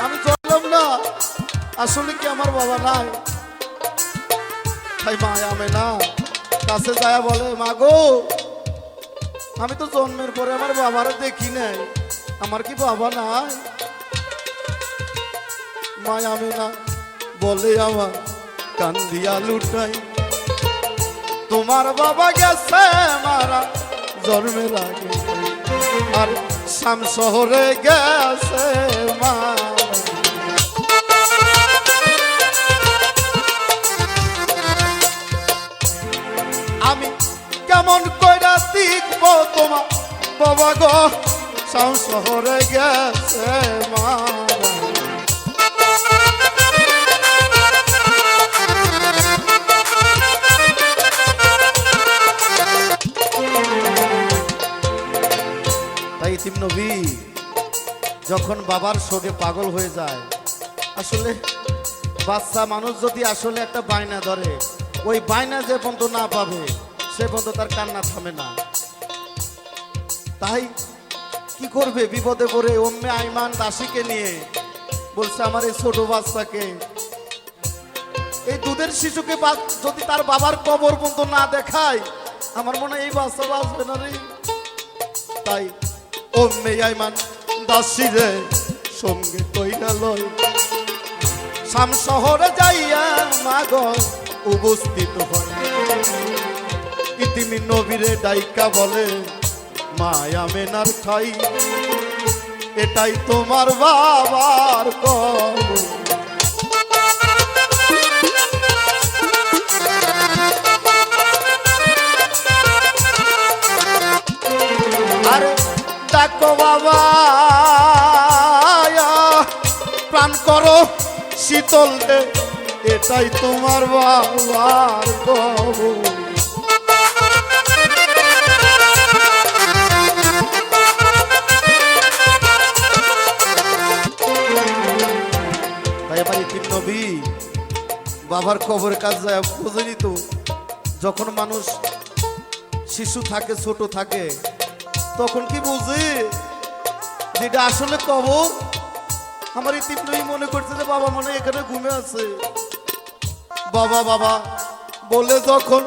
A: আমি জানলাম না আসলে কি আমার বাবা নাই। তাই মা আমেনা কাছে যায় বলে, মা গো, আমি তো জন্মের পরে আমার বাবারে দেখি নাই, আমার কি বাবা নাই? মা আমেনা বলে, আমার কান্দিয়া লুটাই, তোমার বাবা গেছে মারা জন্মের আগে, আর শাম শহরে গেছে মারা। আমি কেমন কইরা দেখবো তোমার বাবা গো, শাম শহরে গেছে মারা। ইতিম নবী যখন বাবার শোকে পাগল হয়ে যায়, আসলে বাচ্চা মানুষ যদি আসলে একটা বায়না ধরে, ওই বায়না যে পর্যন্ত না পাবে সে পর্যন্ত তার কান্না থামে না। তাই কি করবে, বিপদে পড়ে উম্মে আইমান দাসীকে নিয়ে বলছে আমার এই ছোট বাচ্চাকে, এই দুধের শিশুকে যদি তার বাবার কবর পর্যন্ত না দেখায় আমার মনে হয় এই বাচ্চা বাঁচবে না রে। তাই উম্মে আইমান দাসী রে সঙ্গে কইরা লয় শাম শহরে যাইয়া মাগ উপস্থিত হয়। ইতিমি নবীরে ডাইকা বলে মায়া মেনার খাই, এটাই তোমার বাবার কবর। আরে ডাকো বাবা প্রাণ করো শীতল দে, এটাই তোমার বাবার কবর। তাই আমার ইতিম নবী বাবার কবরের কাজ যায় বুঝেনি তো। যখন মানুষ শিশু থাকে, ছোট থাকে, তখন কি বুঝে যেটা আসলে কবর। আমার ইতিম নবী মনে করছে যে বাবা মনে এখানে ঘুমে আছে। বাবা বাবা বলে যখন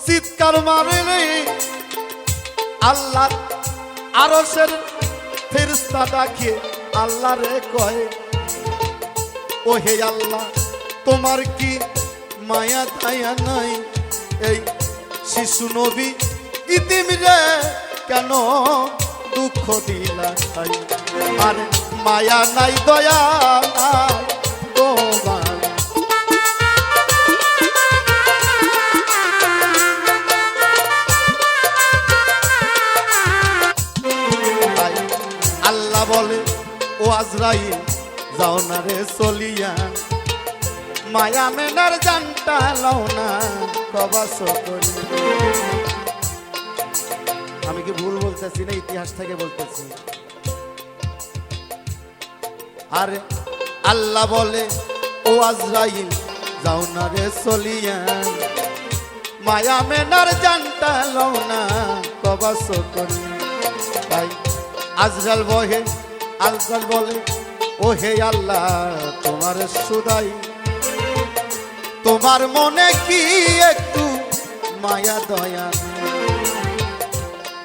A: চিৎকার মারে রে, আল্লাহ আরশের ফেরেশতা ডাকে আল্লাহ রে কয় ও হে আল্লাহ তোমার কি মায়া দয়া নাই, এই শিশু নবী ইতিম রে কেন দুঃখ দিলা খাই। আর মায়া নাই দয়া নাই তোমার, আল্লাহ বলে ও আজরাইল যাও না রে চলিয়া, মায়া মেনার জানটা লাও না কবাস করি। আমি কি ভুল বলতেছি না, ইতিহাস থেকে বলতেছি। আর আল্লাহ বলে ও আজরাইল যাও না রে চলিয়া, মায়া মেনার জানটা লাও না কবাস করি। তাই আজরাল বহে আজরাল বলে ও হে আল্লাহ তোমার সুদাই, তোমার মনে কি একটু মায়া দয়া।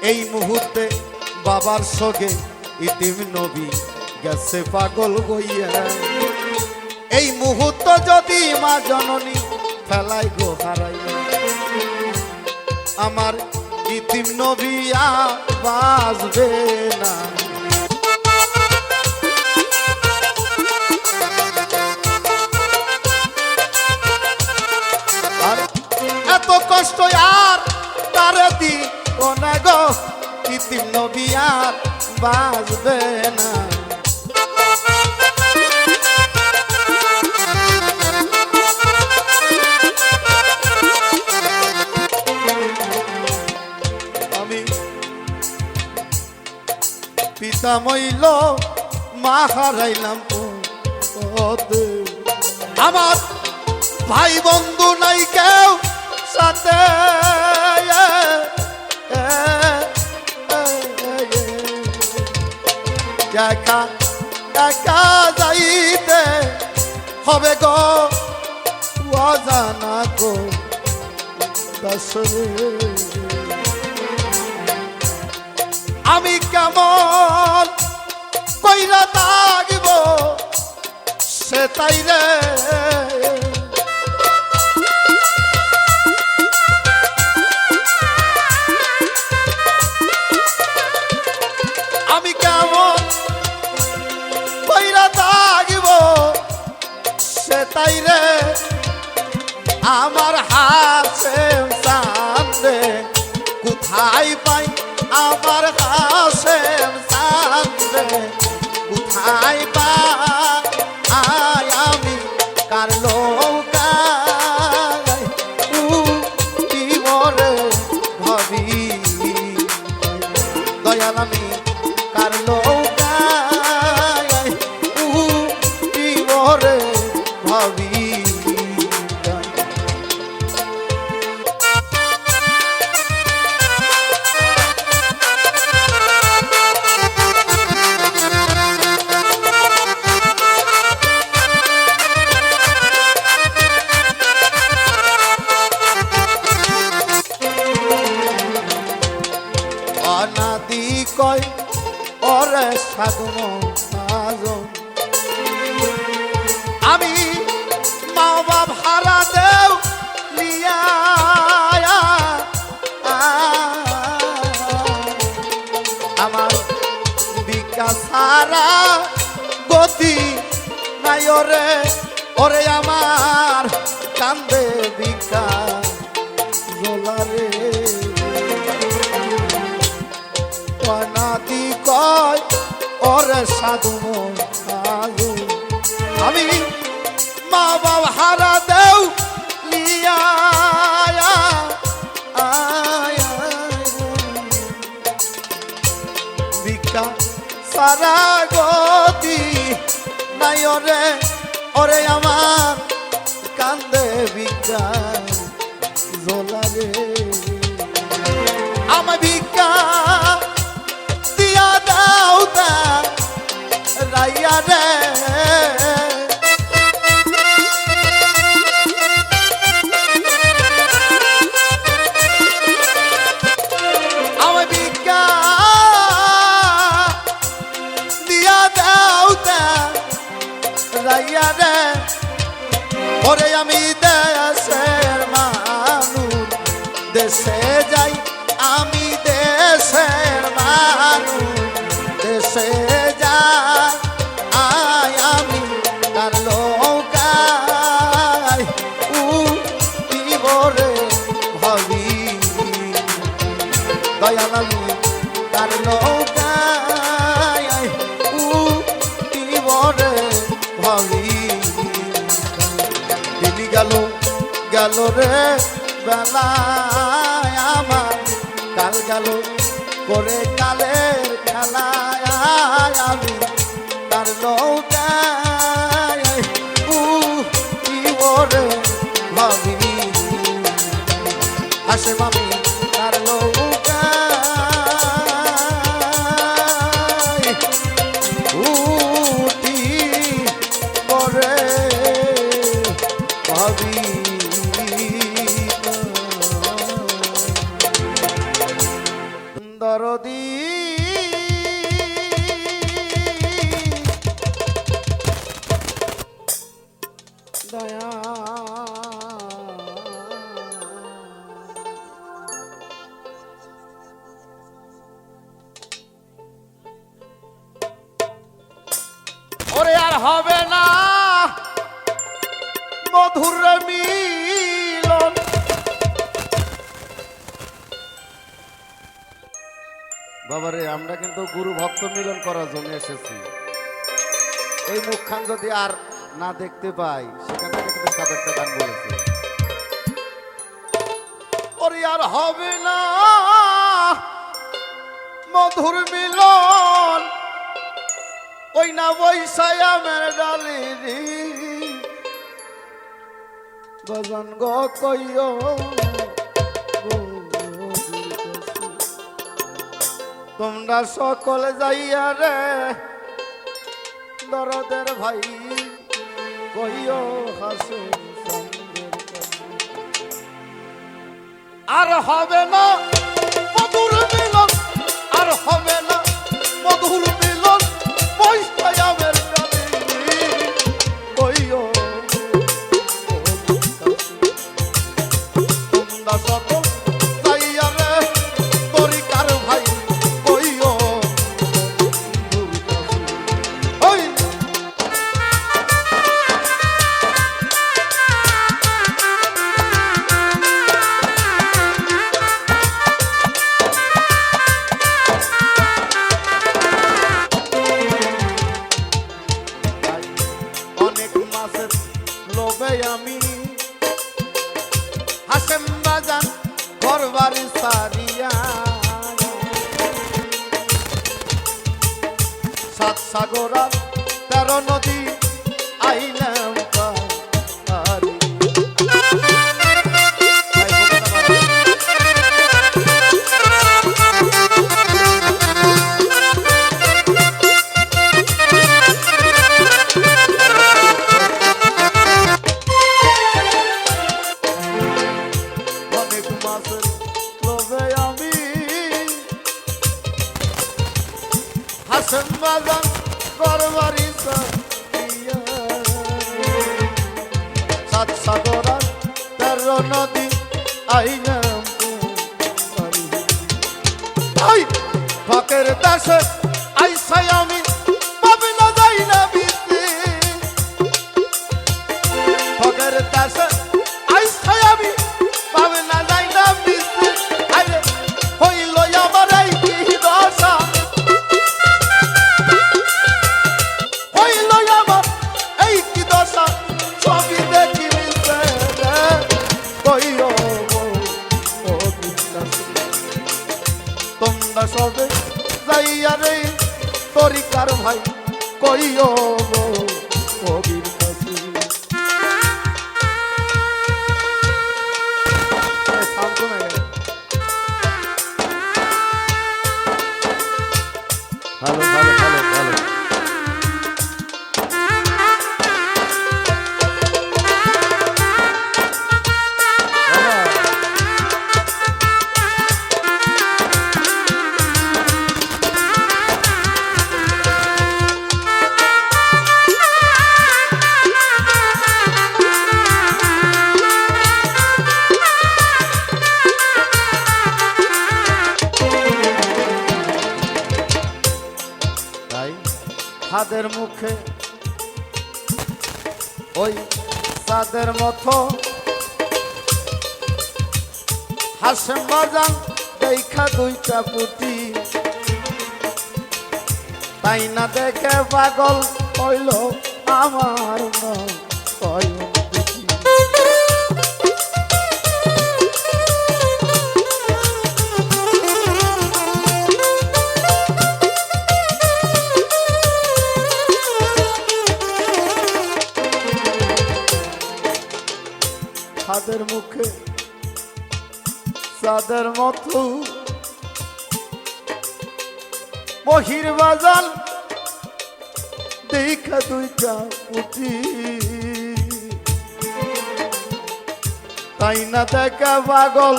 A: এই মুহূর্তে বাবার সঙ্গে ইতিম নবী গেছে পাগল হইয়া, এই মুহূর্ত যদি মা জননী ফেলাই গো হারাই, আমার ইতিম নবী আর বাঁচবে না। এত কষ্ট আর তারে দিব না গো, ইতিম নবী আর বাঁচবে না। আমি পিতা মইল মা হারাইলাম পথে, আমার ভাই বন্ধু নাই কেউ সাথে, একা একা যাইতে হবে গো অজানা গো দশরে। আমি কেমন কইরা থাকব সে তাই রে, আমি কেমন কইরা থাকব সে তাই রে। আমার হাসেম চাঁদে কোথায় পাই, আমার হাসেম চাঁদে কোথায় পাই, আমি কার নৌকায় উঠিবরে ভাবি, দয়াল আমি কার নৌকায় উঠিবরে ভাবি। কয় ওরে সাধু মহাজন আমি মা বাপ হারা দেও লিয়া আমার বিকাশ হারা গতি নাই ওরে ওরে আমার কান্দে বিকাশ জোলারে নাতি কয় ওরে সাধু সাধু আমি মা বাবা হারা দেও লিয়া ভিক্ষা সারা গতি নাই ওরে ওরে আমার কান্দে ভিক্ষা জোলারে আমার ভিক্ষা দিয়া দাও দা রাইয়া রে আমার ভিক্ষা দিয়া দাও দা রাইয়া রে ওরে আমি দেশের মানুষ দেশে যাই আমি দেশের মানুষ দেশে যাই আমি তার নৌকায় উঠিব রে ভাবি দয়াল আমি তার নৌকায় উঠিব রে ভাবি দিলি গেল গেল রে বেলায় আমার কাল গেল করে কালের খেলায় আমি তার নৌকায় উঠিবরে ভাবি হাসে মামি তার নৌকায় উঠিবরে ভাবি দরদি দয়া ওরে আর হবে না মধুর মিলন বাবারে আমরা কিন্তু গুরু ভক্ত মিলন করার জন্য এসেছি এই মুখখান যদি আর না দেখতে পাই সেখান থেকে কিন্তু সাদেরটা গান বলেছে ওরে আর হবে না মধুর মিলন ওই না বৈশায়া মের ডালি ভজন গো কইও তোমরা সকল যাইয়া রে দরদের ভাই কইও হাসে আর হবে না মধুর মিলন আর হবে না মধুর মিলন বৈষ্ণবের কইও তোমরা সকল যাইয়া রে তরিকার ভাই কইও ওই অনেক মাসের লোভে আমি হাসেম বাজান ঘর বাড়ি সারিয়া সাত সাগর আর 13 নদী আইলাম পারি অনেক মাসের লোভে আমি হাসেম বাজান করবারি সাত সাগর আর 13 নদী আইলাম ফাঁকের দেশে আইসাই আমি পাবি না যাই না বিতে ফাঁকের দেশে আইসাই আমি পাবি না যাই না বিতে আরে হইল আমার এই কি দশা হইল আমার এই কি দশা ছবি দেখি মিলতে কইও তোমরা সবে যাইয়া রে তরিকার ভাই কইও কবির কাছে ভালো ভালো ভালো ভালো হাদের মুখে ওই সাদের মতো হাসেম বাজান দেখা দুইটা পুটি তাই না দেখে পাগল হইল আমার নয়ন দুটি হাদের মুখে সাদের মতো মহির বাজান দেখা দুইটা পুটি তাই না দেখা পাগল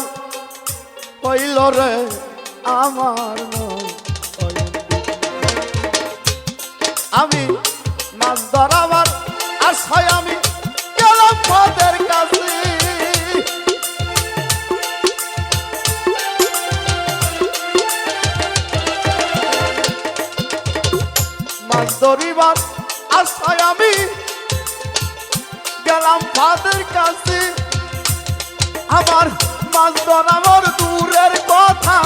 A: হইল রে আমার আমি মাছ ধরাবার আশায় আমি গেলাম ফাদের কাছে মাছ ধরিবার আশায় আমি গেলাম ফাদের কাছে আমার মাছ ধরাবার দূরের কথা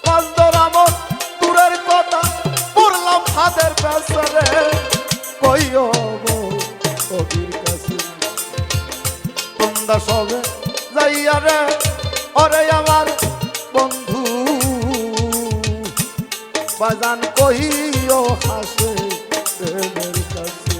A: মাছ ধরাবার দূরের কথা পড়লাম ফাদের পেছনে কইও কবির কাছে তোমরা সবে যাইয়া রে ওরে আমার বন্ধু বাজান কইও হাসে প্রেমের কাছে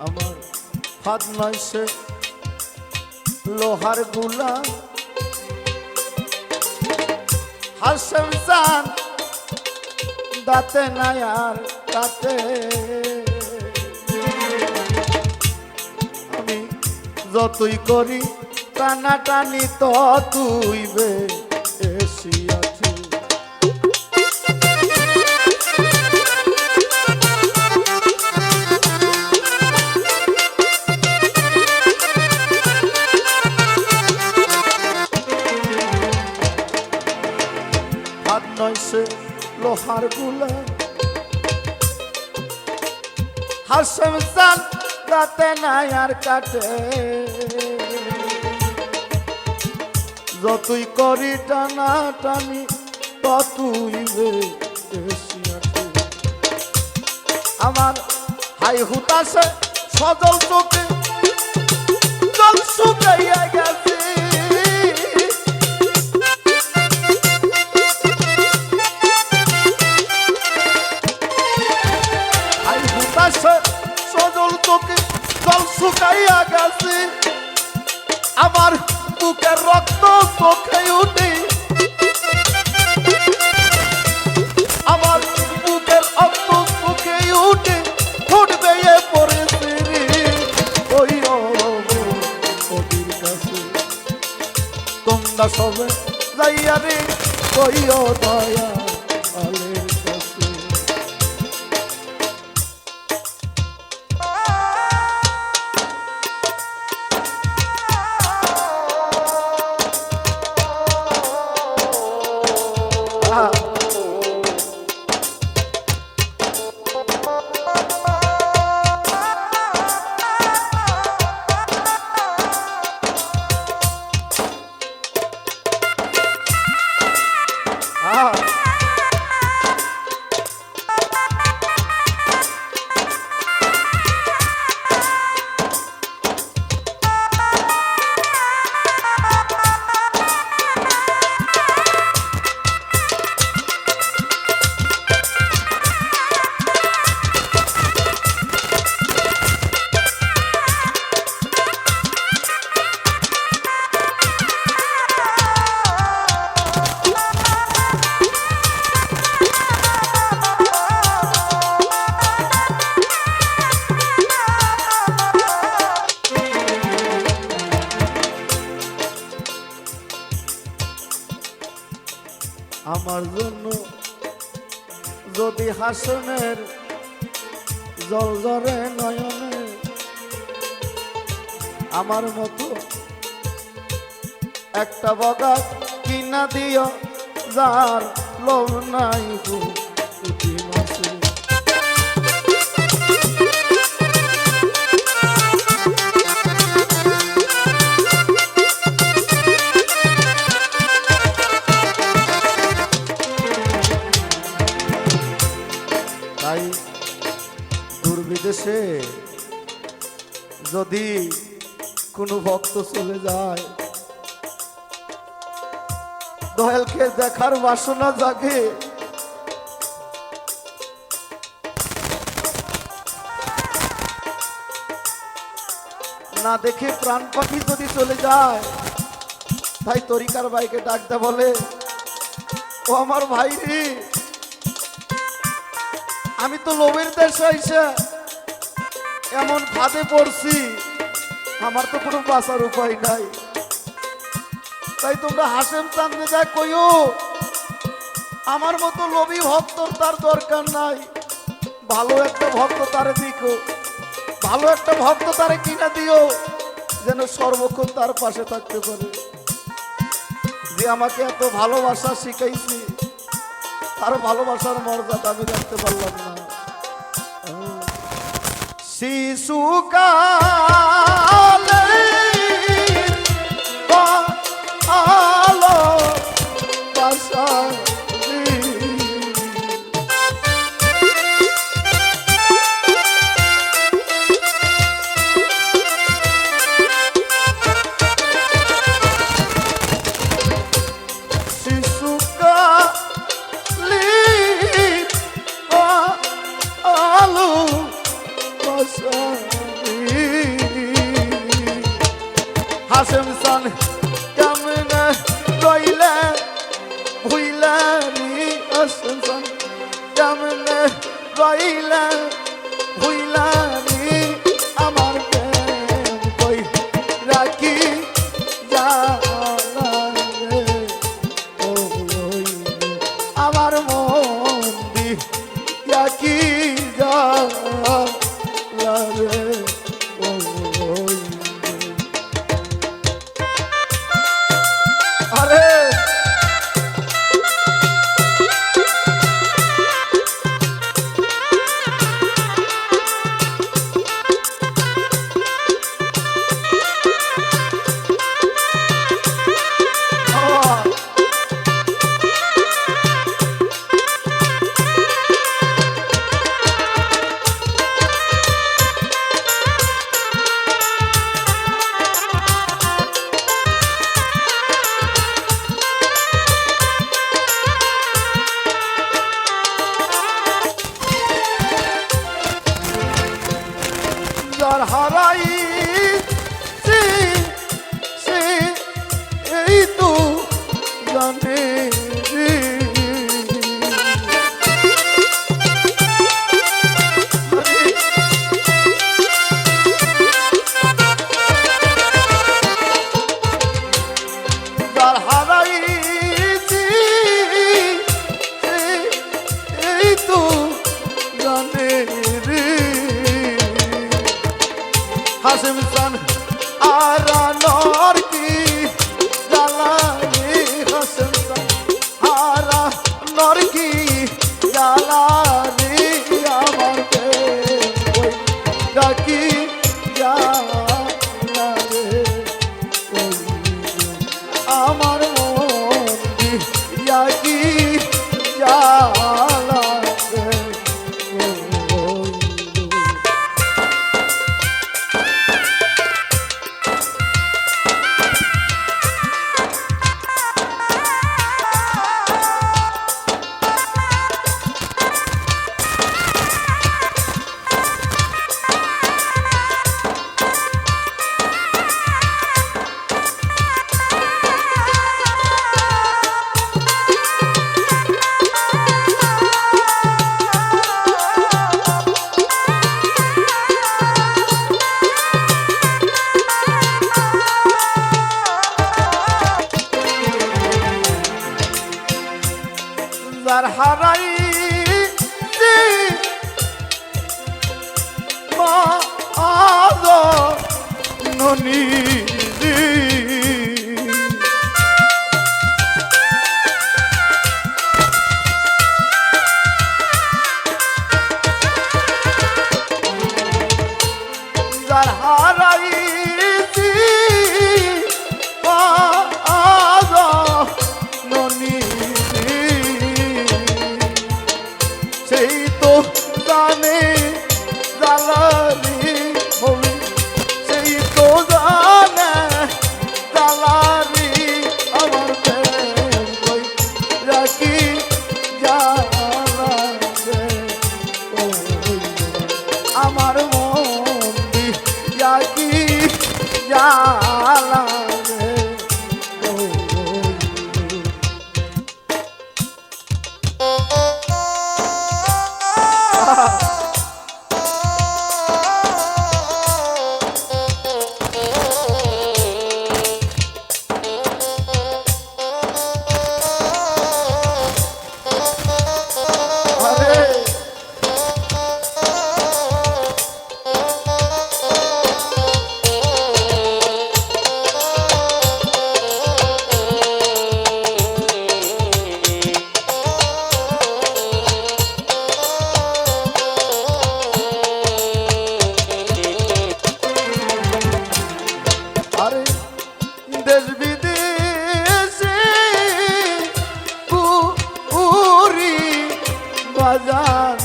A: আমার হাত নয়সে লোহার গুলা হাসেম চান দাঁতে নাই আর কাটে আমি যতই করি টানাটানি ততই বেশি আছে হাসেম চান রাতে নাই আর কাটে যতই করি টানা টানি ততই বেশি আটে আমার হাই হুতাশে সজল চোখে জল শুকাইয়া গেছে হাই হুতাশে সজল চোখে জল শুকাইয়া গেছে আমার বুকের রক্ত চোখে উঠে আমার বুকের রক্ত চোখে উঠে ফুটবে এ পড়েছে রে ওই ওদের কাছে তোমরা সবে যাইয়া রে ওই দয়া আলের কাছে আমার জন্য যদি হাসনের জল জরে নয়নে আমার মতো একটা বগা কিনা দিও যার লোভ নাই পুঁটি মাছে তাই দূর বিদেশে যদি কোনো ভক্ত চলে যায় দয়ালকে দেখার বাসনা জাগে না দেখে প্রাণ পাখি যদি চলে যায় তাই তরিকার ভাইকে ডাকতে বলে ও আমার ভাই রে আমি তো লোভের দেশে আইসা এমন ফাঁদে পড়ছি আমার তো কোনো বাঁচার উপায় নাই তাই তোমরা হাসেম চান্দে যা কইও আমার মতো লোভী ভক্তর তার দরকার নাই ভালো একটা ভক্ত তারে দিও ভালো একটা ভক্ত তারে কিনা দিও যেন সর্বক্ষণ তার পাশে থাকতে পারে যে আমাকে এত ভালোবাসা শিখাইছি তার ভালোবাসার মর্যাদা আমি রাখতে পারলাম না শিশুকালে আলো বাসা হাসেম চান কেমনে রইলে ভুইলারি হাসেম চান কেমনে রইলে ভুইলারি আমার প্রেম কই রাখি জানারে ও আমার মন দি রাখি জানারে আরে
B: যার হারাই সে এই তো জানে রে। যার হারাই এই তো জানে রে। হাসিম সান আর নর কি জ্বালারে হাসিম সান আর নর কি জ্বালারে আমার ওই ডাকি জ্বালারে আমার মন ডাকি জ্বালারে। যার হারাই মা আজ ননি যার হারাই মা আজ ননি সেই তো জানে জ্বালারি হবি সেই তো জানে জ্বালারি আমার প্রেম কই রাখি জ্বালারে আমার মন রাখি জ্বালারে। দেশ বিদেশে পুরি বাজার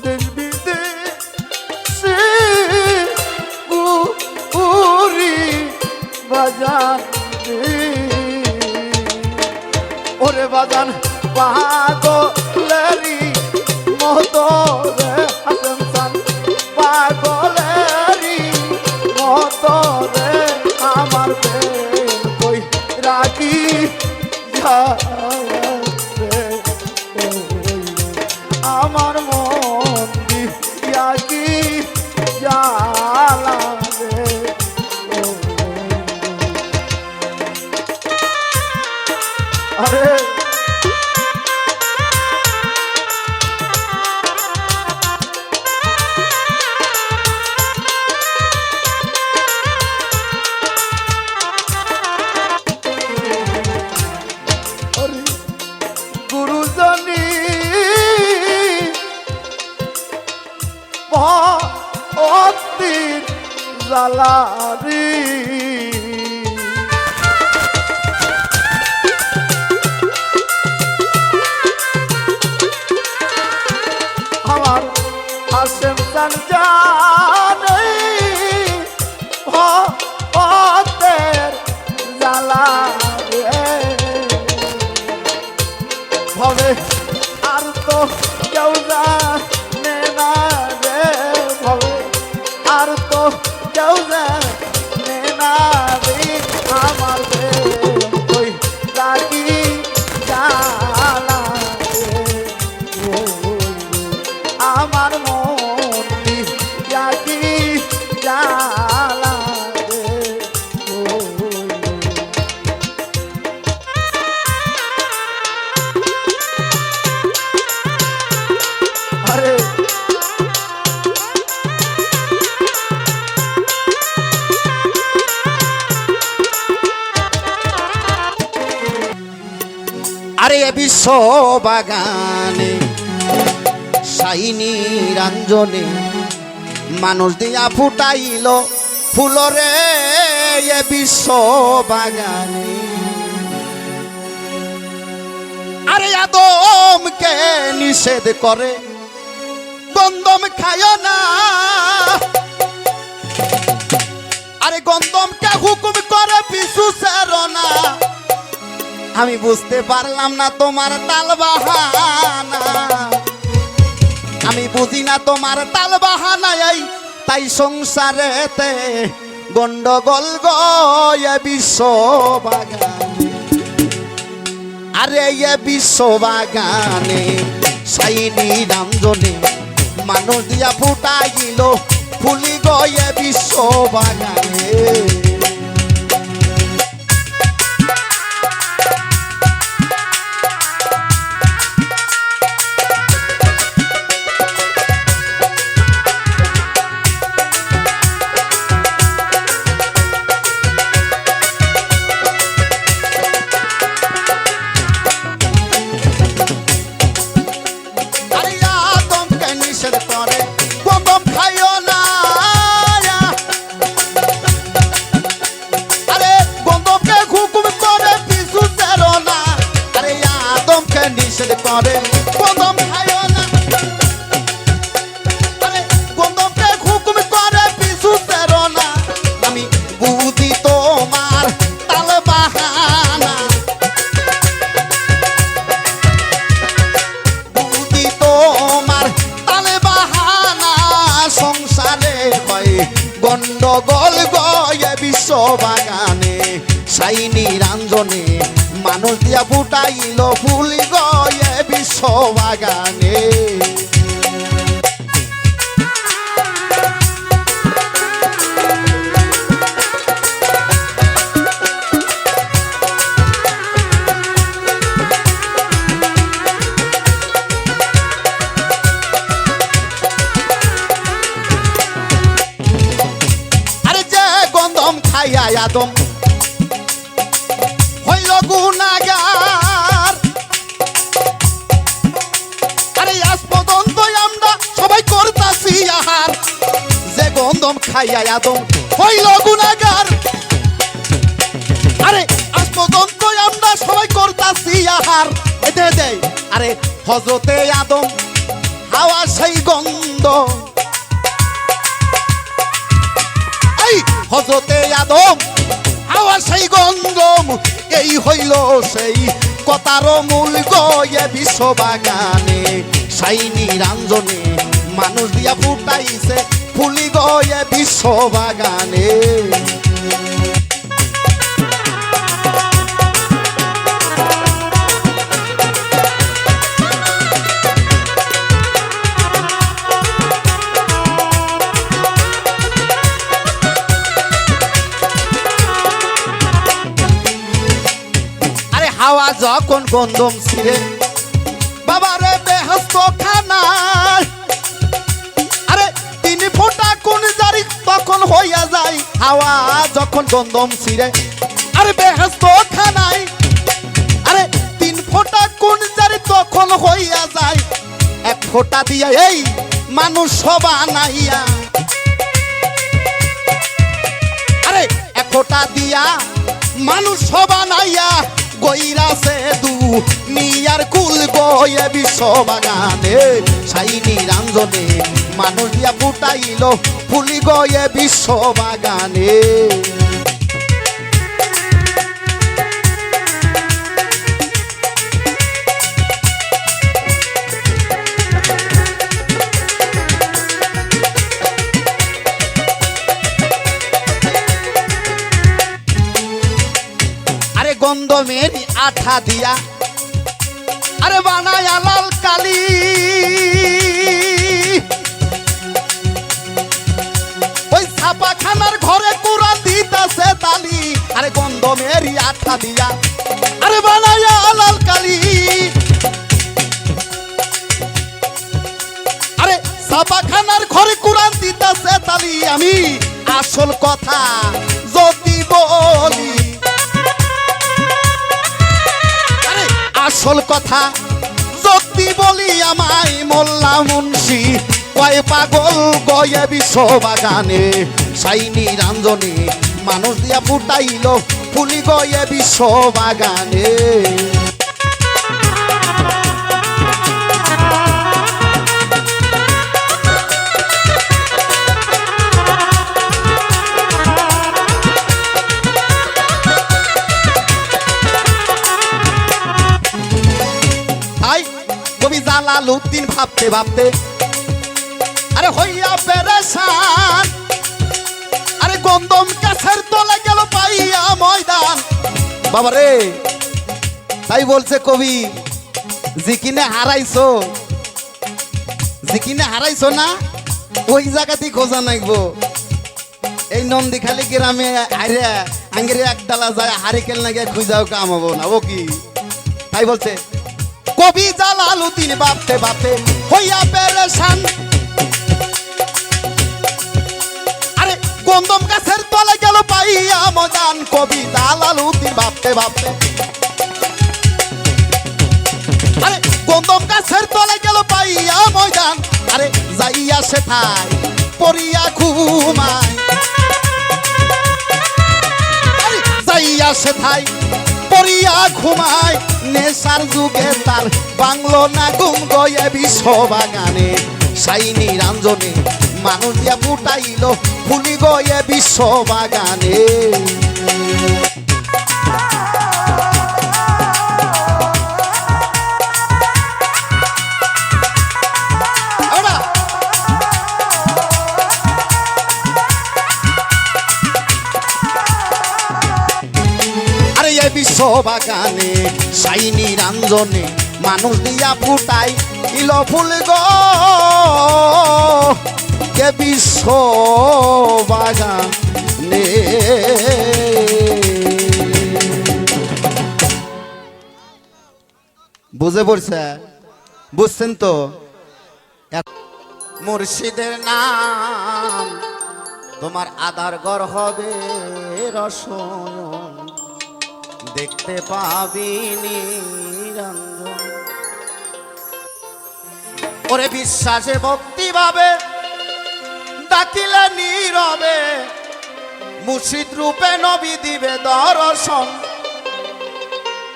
B: দেশ বিদেশে পুরি বাজার ওরে বাজান পাগলেরি মতো রে হাসিম সান পাগলেরি মতো রে আমার প্রেম কই রাখি রে আমার মন রাখি জ্বালা রে। আরে গুরুজনী অতীর জ্বালারি আমার হাসিম সান জানে তো কেউ জানে না রে আমার ওই লাগি জ্বালা রে আমার মন লাগি জ্বালা রে আরে
A: আরে বিশ্ব বাগানে সাইনি রঞ্জনে মানুষ দিয়া ফুটাইল ফুলরে এ বিশ্ব বাগানে আরে আদমকে নিষেধ করে গন্ধম খায় না আরে গন্ধমকে হুকুম করে পিছু সেরো না আমি বুঝতে পারলাম না তোমার তাল বাহানা আমি বুঝি না তোমার তাল বাহানা এই তাই সংসারেতে গন্ডগোল গয়ে বিশ্ব বাগানে আরে এ বিশ্ব বাগানে সাইনি রঞ্জনে মানুষ দিয়া ফুটাইল ফুলি গয়ে বিশ্ব বাগানে করে গন্ধম খায় না আরে গন্ধমকে হুকুম করে পিছু সেরো না আমি বুঝি তোমার তাল বাহানা বুঝি তোমার তাল বাহানা সংসারে হয় গন্ডগোল গয়ে বিশ্ব বাগানে সাইনি রঞ্জনে মানুষ দিয়া ফুটাইল ফুল গয়ে বিশ্ব বাগানে আরে যে গন্ধম খাইয়া আদম হইল গুনাগার আরে আজ পর্যন্ত আমরা সবাই করতাছি আহার যে গন্ধম খাইয়া আদম হইল গুনাগার আরে আজ পর্যন্ত আমরা সবাই করতাছি আহার এতে দেই আরে হযরতে আদম হাওয়া সেই গন্ধ এই হযরতে আদম হাওয়া সেই গন্ধম এই হইল সেই কথার মূল গয়ে বিশ্ব বাগানে সাইনি রঞ্জনে মানুষ দিয়া ফুটাইছে ফুলি গয়ে বিশ্ব বাগানে হাওয়া যখন গন্ধম ছিঁড়ে বাবারে বেহস্ত খানায় আরে 3 ফোঁটা কোন জারি তখন হইয়া যায় হাওয়া যখন গন্ধম ছিঁড়ে আরে বেহস্ত খানায় আরে 3 ফোঁটা কোন জারি তখন হইয়া যায় 1 ফোঁটা দিয়া এই মানুষ বানাইয়া আরে 1 ফোঁটা দিয়া মানুষ বানাইয়া গইরাছে দুনিয়ার কুল গয়ে বিশ্ব বাগানে সাইনি রঞ্জনে মানুষ দিয়া ফুটাইল ফুলি গয়ে বিশ্ব বাগানে গন্ধমের আঠা দিয়া আরে বানায় লাল কালি ওই ছাপাখানার ঘরে কোরআন দিতাছে তালি আরে গন্ধমের আঠা দিয়া আরে বানায় লাল কালি আরে ছাপাখানার ঘরে কোরআন দিতাছে তালি আমি আসল কথা যদি বলি আরে আসল কথা যদি বলি আমায় মোল্লা মুন্সি কয় পাগল গয়ে বিশ্ব বাগানে সাইনি রাঞ্জনে মানুষ দিয়া ফুটাইল ফুলি গয়ে বিশ্ব বাগানে জালালউদ্দিন ভাবতে ভাবতে আরে হইয়া পেরেশান আরে গন্ধম গাছের তলে গেল পাইয়া ময়দান বাবারে তাই বলছে কবি জিকিনে হারাইছো না ওই জায়গাতেই খোঁজা নাইবো এই নন্দীখালি গ্রামে আরে আঙ্গেরে একডালা যায় হারিকেল না গিয়ে খুঁজাও কাম হবো না ও কি তাই বলছে কবি জালালউদ্দিন ভাবতে ভাবতে হইয়া পেরেশান আরে গন্ধম গাছের তলে গেল পাইয়া ময়দান কবি জালালউদ্দিন ভাবতে ভাবতে আরে গন্ধম গাছের তলে গেল পাইয়া ময়দান আরে যাইয়া সেথায় পড়িয়া ঘুমায় আরে যাইয়া সেথায় পড়িয়া ঘুমায় নেশার যুগে তার বাংলো না গুম গয়ে বিশ্ব বাগানে সাইনি রাঞ্জনে মানুষ দিয়া ফুটাইল ফুলি গয়ে বিশ্ব বাগানে বিশ্ব বাগানে সাইনি রাঞ্জনে মানুষ দিয়া ফুটাই ইল ফুল গো কে বিশ্ব বাগানে বুঝে পড়ছে বুঝছেন তো মুর্শিদের নাম তোমার আধার ঘর হবে রসয়ন দেখতে পাবি নিরঞ্জন ওরে বিশ্বাসে ভক্তি ভাবে ডাকিলে নীরবে মুর্শিদ রূপে নবী দিবে দর্শন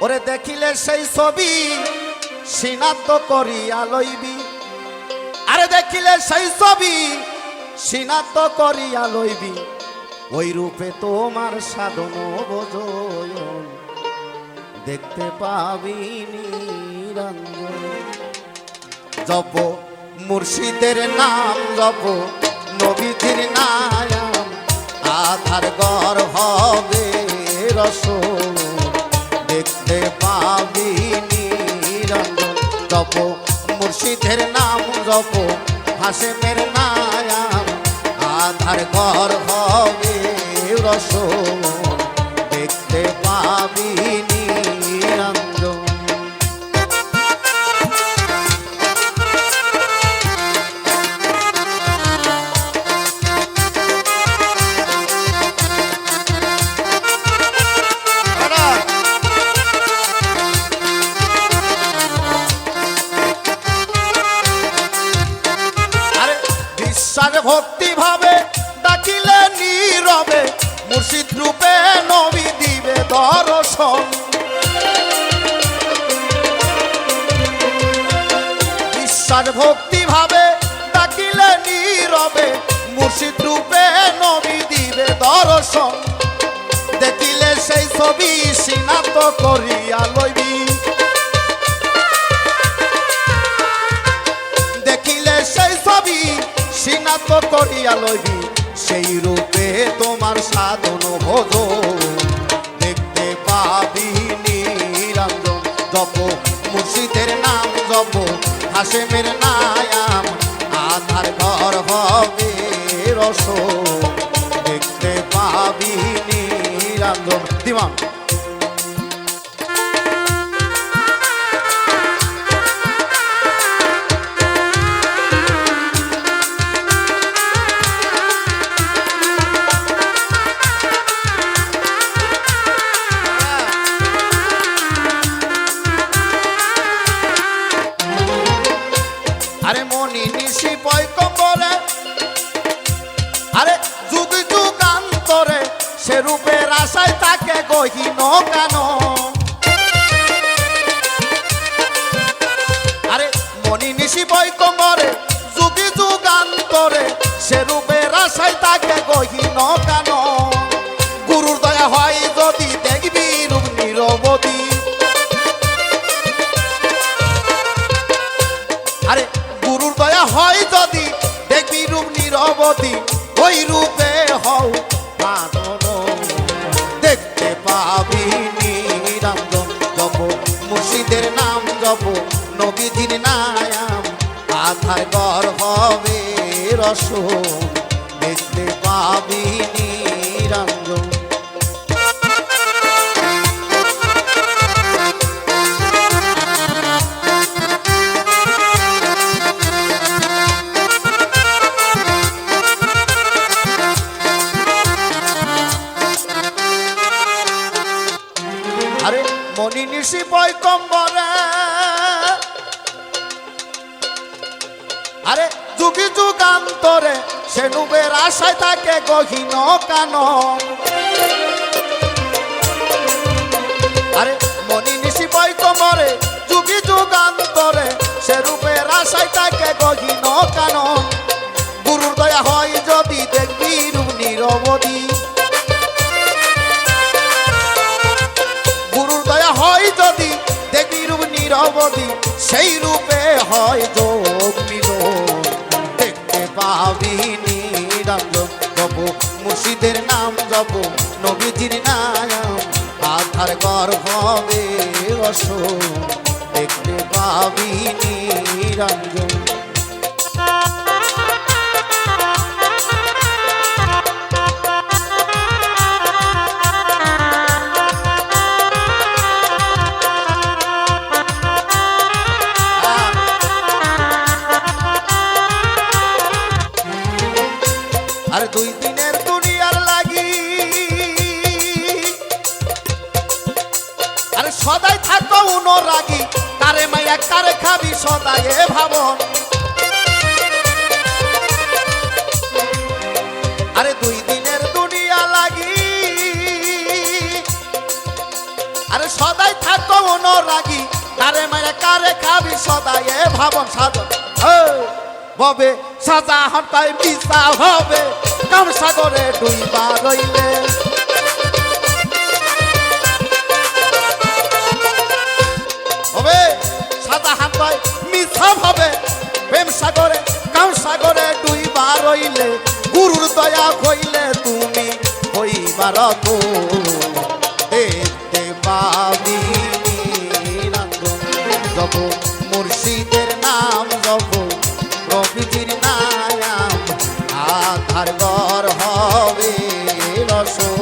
A: ওরে দেখিলে সেই ছবি সিনাত করিয়া লইবি আরে দেখিলে সেই ছবি সিনাত করিয়া লইবি ওই রূপে তোমার সাধন বোঝয়ন দেখতে পাবি নিরঞ্জন জপ মুর্শিদের নাম জপ নবীজির নাম আধার ঘর হবে রসন দেখতে পাবি নিরঞ্জন জপ মুর্শিদের নাম জপ হাসেমের নাম আধার ঘর হবে রসন দেখতে পাবি নিরঞ্জন আরে বিশ্বাস ভক্তি ভাবে ডাকিলে নীরবে মুর্শিদ রূপে নবী দিবে দর্শন বিশ্বাস ভক্তি ভাবে ডাকিলে নীরবে মুর্শিদ রূপে নবী দিবে দর্শন দেখিলে সেই ছবি সিনাত করিয়া লইবি দেখিলে সেই ছবি সিনাত করিয়া লইবি সেই রূপে তোমার সাধন ভোজ দেখতে পাবি জপ মুর্শিদের নাম জপ হাসেমের নায়াম আধার ঘর হবে রসম দেখতে পাবি নিরঞ্জন দিমাম। আরে মনি নিশি পয়কম্বরে আরে যুগ যুগান্তরে সে রূপের আশায় তাকে গহীন কেন আরে মনি নিশি পয়কম্বরে যুগ যুগান্তরে সে রূপের আশায় তাকে গহীন কেন গুরুর দয়া হয় যদি দেখবি রূপ নিরবধি আরে গুরুর দয়া হয় যদি দেখবি রূপ নিরবধি ওই রূপে হও পাগল দেখতে পাবি নিরঞ্জন জপ মুর্শিদের নাম জপ নবীজির নায়াম আধার ঘর হবে রসম দেখতে পাবি নিরঞ্জন। আরে মনি নিশি পয়কম্বরে আরে যুগি যুগান্তরে সে নুবের আশায় তাকে গহীন কেন আরে মনি নিশি পয়কম্বরে যুগি যুগান্তরে সে রূপের আশায় তাকে গহীন কেন গুরুর দয়া হয় যদি দেখবি রূপ নিরবধি হয় যদি দেখবি রূপ নিরবধি সেই রূপে হয় যোগ মিলন দেখতে পাবি নিরঞ্জন জপ মুর্শিদের নাম জপ নবীজির নায়াম আধার ঘর হবে রসম দেখতে পাবি নিরঞ্জন। আর দুই দিনের দুনিয়ার লাগি আরে সদাই থাকো অনুরাগী কারে মাইয়া কারে খাবি সদাই এ ভাবন আরে দুই দিনের দুনিয়া লাগি আরে সদাই থাকো অনুরাগী কারে মাইয়া কারে খাবি সদাই এ ভাবন সাধন ববে সাজা হটাই মিশা হবে কাম সাগরে ডুইবা রইলে হবে সাজা হটাই মিশা হবে প্রেম সাগরে কাম সাগরে ডুইবা রইলে গুরুর দয়া হইলে তুমি হইবার তো দেখতে পাবি নিরঞ্জন জপ মুর্শিদের নাম জপ প্রকৃতির নায়াম আধার ঘর হবে রসম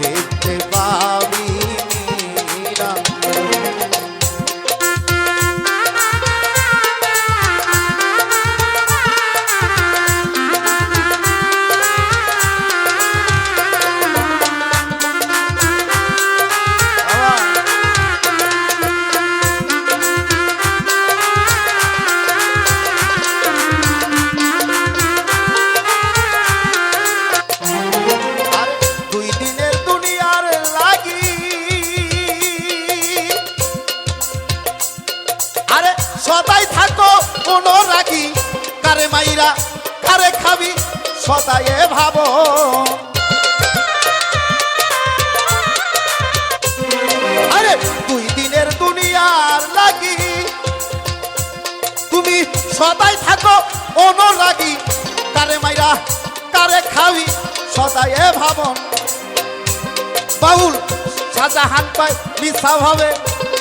A: দেখতে পাবি নিরঞ্জন। সদাই থাকো অনুরাগী কারে মাইরা কারে খাবি সদাই এ ভাবো আরে দুই দিনের দুনিয়ার লাগি তুমি সদাই থাকো অনুরাগী কারে মাইরা কারে খাবি সদাই এ ভাবন বাউল শাহজাহান পায় মিশা ভাবে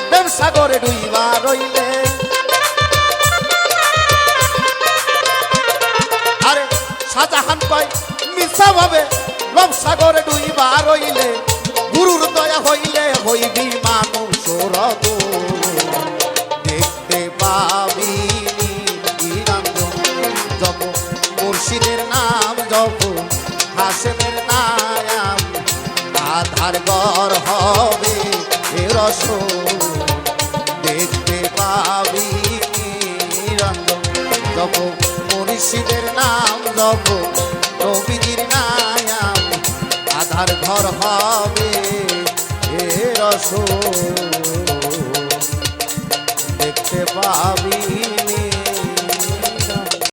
A: প্রেম সাগরে ডুইবা রইলে আরে শাহজাহান কয় মিশা ভাবে রব সাগরে ডুইবা রইলে গুরুর দয়া হইলে হইবি মানুষ রব দেখতে পাবি নিরঞ্জন জপ মুর্শিদের নাম জপ হাসেমের নাম আধার গর হবে এ রস দেখতে পাবি নিরঞ্জন জপ মুর্শিদের নাম জপ নবীজির নাম আধার ঘর হবে এ রস দেখতে পাবি